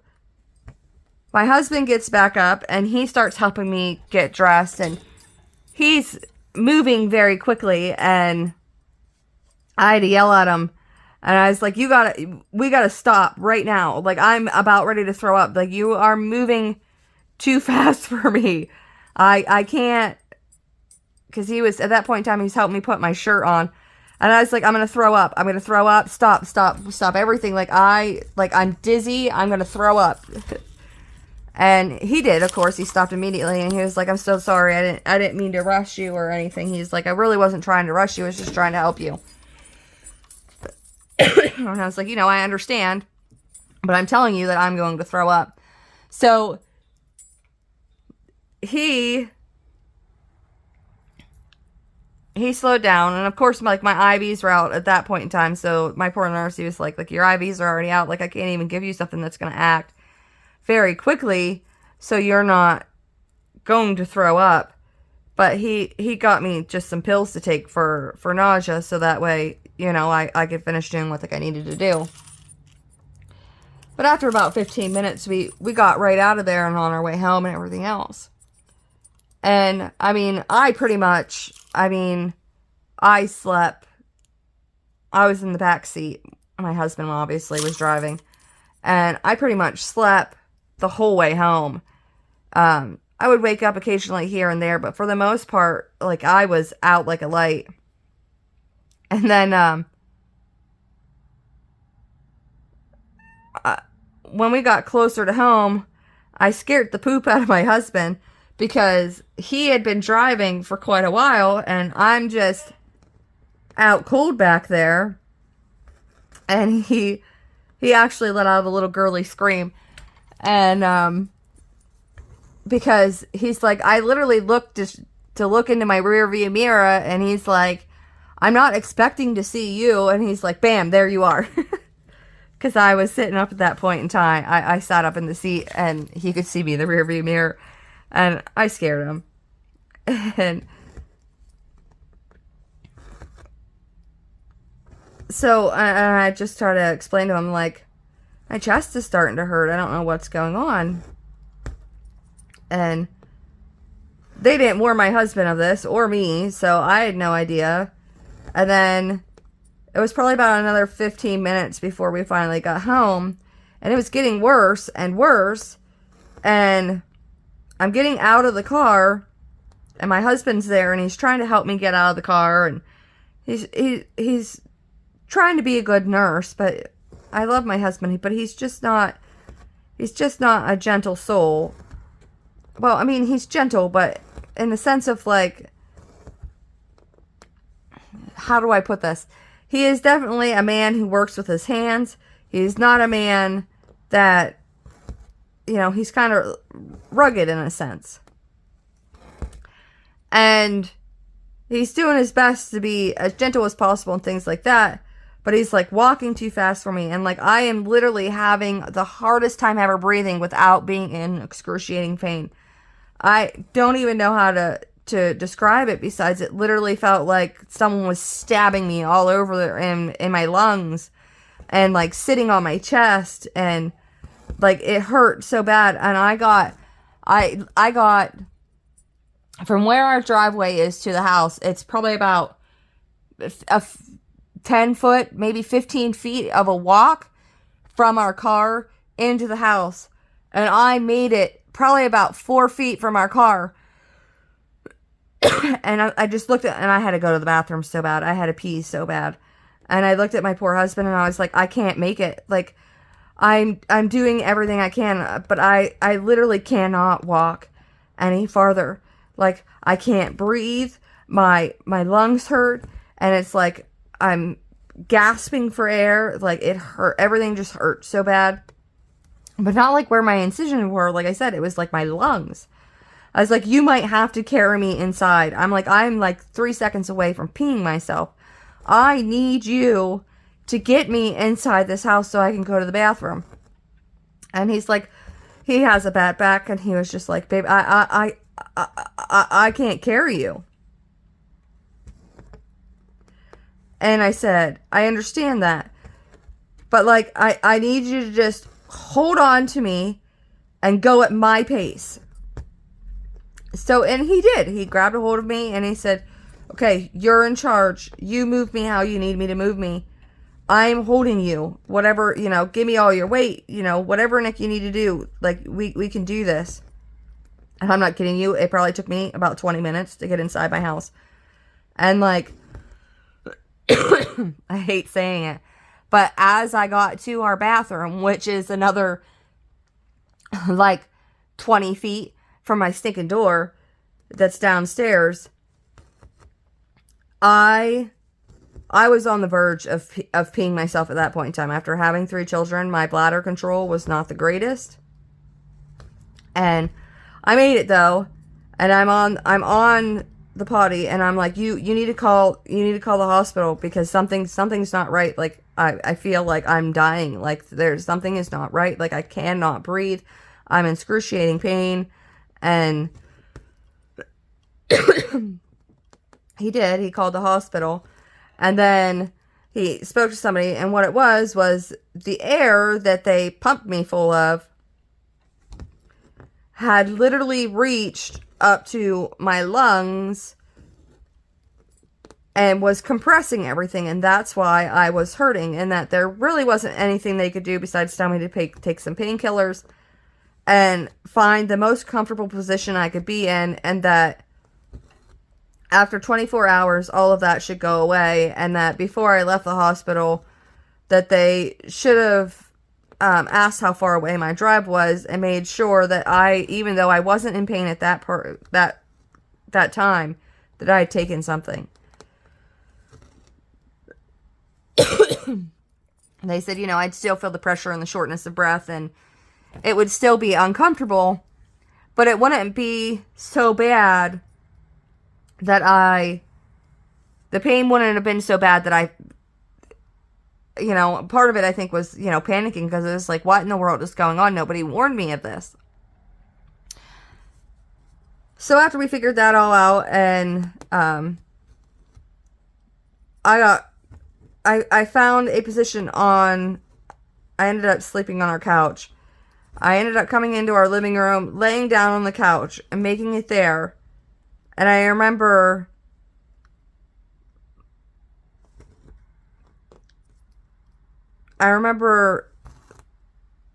my husband gets back up and he starts helping me get dressed, and he's moving very quickly, and I had to yell at him, and I was like, we gotta stop right now. I'm about ready to throw up. You are moving too fast for me. I can't, because he was, at that point in time, he's helping me put my shirt on, and I was like, I'm gonna throw up. Stop everything. I'm dizzy. I'm gonna throw up. And he did, of course. He stopped immediately, and he was like, I'm so sorry. I didn't mean to rush you or anything. He's like, I really wasn't trying to rush you. I was just trying to help you. And I was like, I understand, but I'm telling you that I'm going to throw up. So he slowed down, and of course, my IVs were out at that point in time. So my poor nurse, he was like, your IVs are already out. I can't even give you something that's going to act very quickly, so you're not going to throw up. But he got me just some pills to take for nausea, so that way, I could finish doing what I needed to do. But after about 15 minutes, we got right out of there and on our way home and everything else. And, I slept. I was in the back seat. My husband obviously was driving. And I pretty much slept the whole way home. I would wake up occasionally here and there, but for the most part, like, I was out like a light. And then when we got closer to home, I scared the poop out of my husband because he had been driving for quite a while, and I'm just out cold back there. And he actually let out a little girly scream. And because he's like, I literally looked to look into my rear view mirror, and he's like, I'm not expecting to see you. And he's like, bam, there you are. Because I was sitting up at that point in time. I sat up in the seat, and he could see me in the rear view mirror. And I scared him. And so I just started to explain to him, like, my chest is starting to hurt. I don't know what's going on. And they didn't warn my husband of this, or me, so I had no idea. And then it was probably about another 15 minutes before we finally got home. And it was getting worse and worse. And I'm getting out of the car, and my husband's there, and he's trying to help me get out of the car. And he's trying to be a good nurse, but I love my husband, but he's just not a gentle soul. Well, I mean, he's gentle, but in the sense of, like, how do I put this? He is definitely a man who works with his hands. He's not a man that, you know, he's kind of rugged in a sense. And he's doing his best to be as gentle as possible and things like that. But he's, like, walking too fast for me. And, like, I am literally having the hardest time ever breathing without being in excruciating pain. I don't even know how to describe it, besides it literally felt like someone was stabbing me all over in my lungs and, like, sitting on my chest, and, like, it hurt so bad. And I got from where our driveway is to the house, it's probably about a 10 foot, maybe 15 feet of a walk from our car into the house. And I made it probably about 4 feet from our car. And I just looked at, and I had to go to the bathroom so bad. I had to pee so bad. And I looked at my poor husband, and I was like, I can't make it. Like, I'm doing everything I can, but I literally cannot walk any farther. Like, I can't breathe. My lungs hurt, and it's like I'm gasping for air. Like, it hurt. Everything just hurt so bad. But not like where my incisions were. Like I said, it was like my lungs. I was like, you might have to carry me inside. I'm like 3 seconds away from peeing myself. I need you to get me inside this house so I can go to the bathroom. And he's like, he has a bad back, and he was just like, babe, I can't carry you. And I said, I understand that. But, like, I need you to just hold on to me and go at my pace. So, and he did. He grabbed a hold of me, and he said, okay, you're in charge. You move me how you need me to move me. I'm holding you. Whatever, you know, give me all your weight. You know, whatever, Nick, you need to do. Like, we can do this. And I'm not kidding you. It probably took me about 20 minutes to get inside my house. And, like, I hate saying it, but as I got to our bathroom, which is another, like, 20 feet from my stinking door that's downstairs, I was on the verge of peeing myself at that point in time. After having 3 children, my bladder control was not the greatest. And I made it, though. And I'm on the potty, and I'm like, you need to call the hospital, because something's not right. Like, I feel like I'm dying. Like, something is not right. Like, I cannot breathe. I'm in excruciating pain. And he did. He called the hospital. And then he spoke to somebody, and what it was the air that they pumped me full of had literally reached up to my lungs and was compressing everything, and that's why I was hurting, and that there really wasn't anything they could do besides tell me to take some painkillers and find the most comfortable position I could be in, and that after 24 hours, all of that should go away, and that before I left the hospital, that they should have asked how far away my drive was and made sure that even though I wasn't in pain at that time, that I had taken something. They said, I'd still feel the pressure and the shortness of breath, and it would still be uncomfortable, but it wouldn't be so bad that the pain wouldn't have been so bad that part of it I think was, panicking, because it was like, what in the world is going on? Nobody warned me of this. So after we figured that all out, and I found a position I ended up sleeping on our couch. I ended up coming into our living room, laying down on the couch, and making it there. And I remember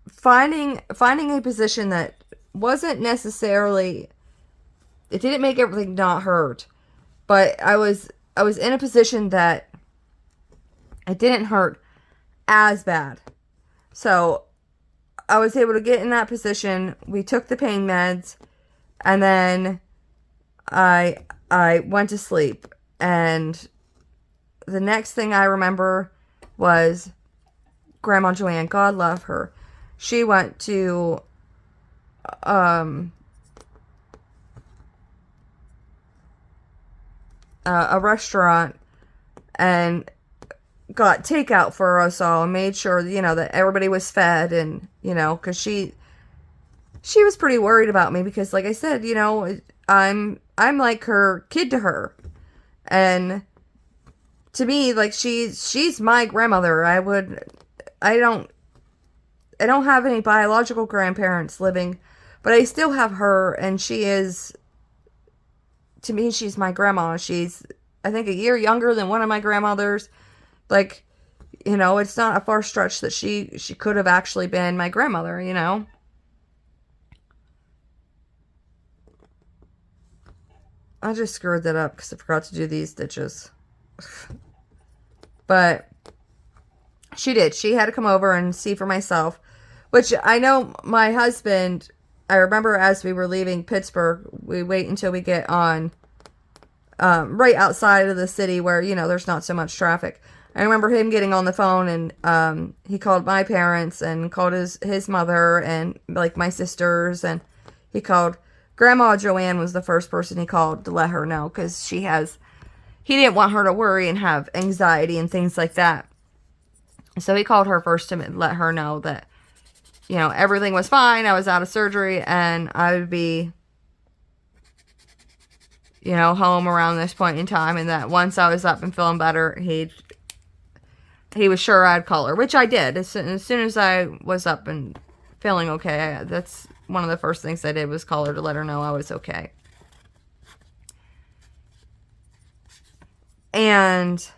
finding a position that wasn't necessarily, it didn't make everything not hurt, but I was in a position that it didn't hurt as bad. So I was able to get in that position. We took the pain meds, and then I went to sleep. And the next thing I remember was Grandma Joanne, God love her. She went to a restaurant and got takeout for us all and made sure, that everybody was fed, and, because she was pretty worried about me, because like I said, I'm like her kid to her. And to me, like, she's my grandmother. I don't have any biological grandparents living, but I still have her, and to me, she's my grandma. She's, I think, a year younger than one of my grandmothers. Like, it's not a far stretch that she could have actually been my grandmother, I just screwed that up because I forgot to do these stitches. But she did. She had to come over and see for myself, which I know my husband, I remember as we were leaving Pittsburgh, we wait until we get on right outside of the city where, there's not so much traffic. I remember him getting on the phone, and he called my parents and called his mother and like my sisters, and he called Grandma Joanne was the first person he called to let her know, because he didn't want her to worry and have anxiety and things like that. So he called her first to let her know that, everything was fine. I was out of surgery, and I would be, home around this point in time, and that once I was up and feeling better, he was sure I'd call her, which I did. As soon as I was up and feeling okay, that's one of the first things I did, was call her to let her know I was okay. And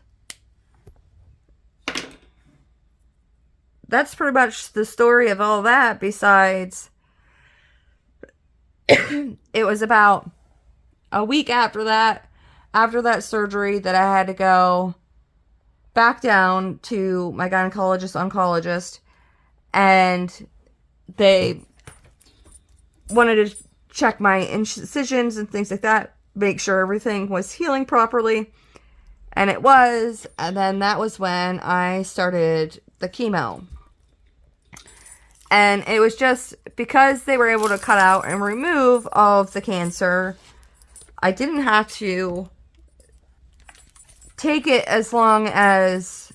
that's pretty much the story of all that, besides it was about a week after that surgery, that I had to go back down to my oncologist, and they wanted to check my incisions and things like that, make sure everything was healing properly, and it was. And then that was when I started the chemo. And it was just because they were able to cut out and remove all of the cancer, I didn't have to take it as long as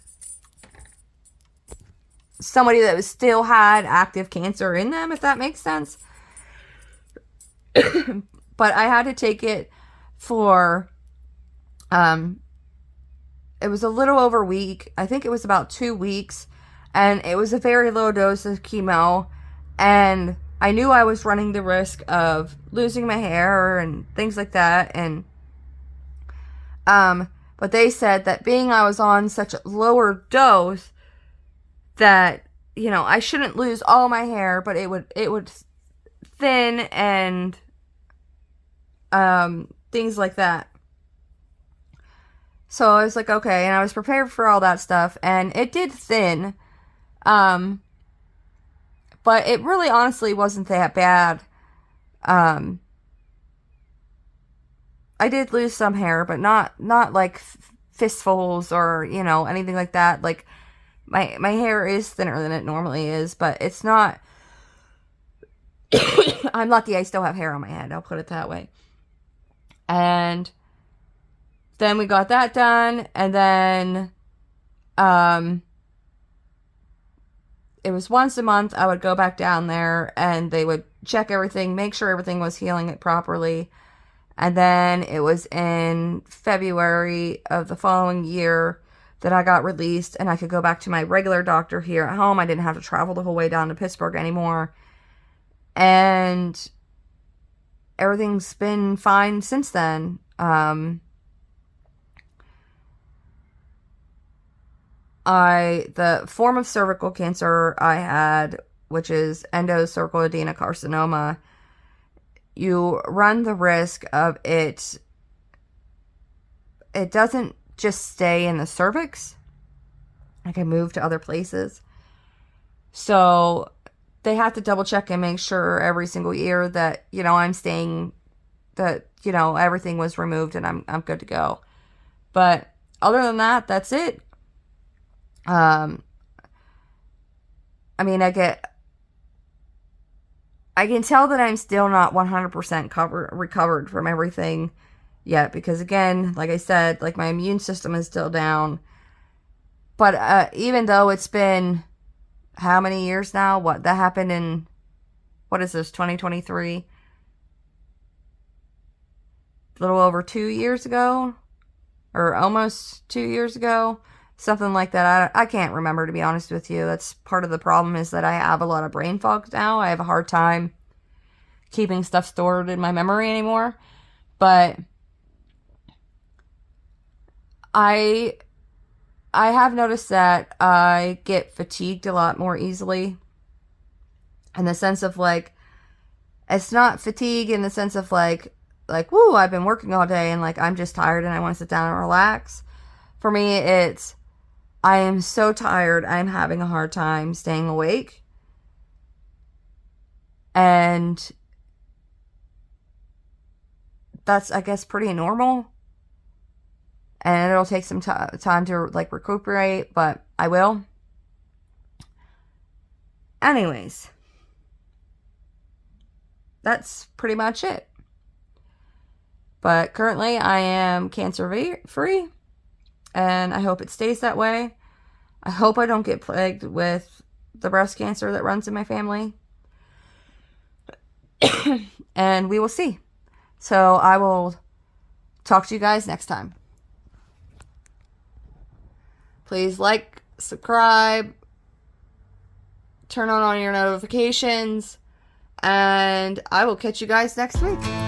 somebody that still had active cancer in them, if that makes sense. But I had to take it for, it was a little over a week. I think it was about 2 weeks. And it was a very low dose of chemo. And I knew I was running the risk of losing my hair and things like that. And, but they said that being I was on such a lower dose, that, I shouldn't lose all my hair, but it would thin and things like that. So I was like, okay, and I was prepared for all that stuff, and it did thin. But it really honestly wasn't that bad. I did lose some hair, but not like fistfuls or, anything like that. Like my hair is thinner than it normally is, but it's not. I'm lucky I still have hair on my head, I'll put it that way. And then we got that done, and then it was once a month I would go back down there and they would check everything, make sure everything was healing it properly. And then it was in February of the following year that I got released and I could go back to my regular doctor here at home. I didn't have to travel the whole way down to Pittsburgh anymore. And everything's been fine since then. The form of cervical cancer I had, which is endocervical adenocarcinoma, you run the risk of it doesn't just stay in the cervix. I can move to other places. So they have to double check and make sure every single year that, I'm staying, that, everything was removed and I'm good to go. But other than that, that's it. I mean, I can tell that I'm still not 100% recovered from everything yet, because again, like I said, like my immune system is still down. But even though it's been how many years now? What that happened in, what is this, 2023? A little over 2 years ago, or almost 2 years ago. Something like that. I can't remember, to be honest with you. That's part of the problem, is that I have a lot of brain fog now. I have a hard time keeping stuff stored in my memory anymore. But I have noticed that I get fatigued a lot more easily. In the sense of like, it's not fatigue in the sense of like, woo, I've been working all day and like I'm just tired and I want to sit down and relax. For me, it's, I am so tired, I'm having a hard time staying awake. And that's, I guess, pretty normal. And it'll take some time to like recuperate, but I will. Anyways, that's pretty much it. But currently I am cancer free. And I hope it stays that way. I hope I don't get plagued with the breast cancer that runs in my family. And we will see. So I will talk to you guys next time. Please like, subscribe, turn on all your notifications, and I will catch you guys next week.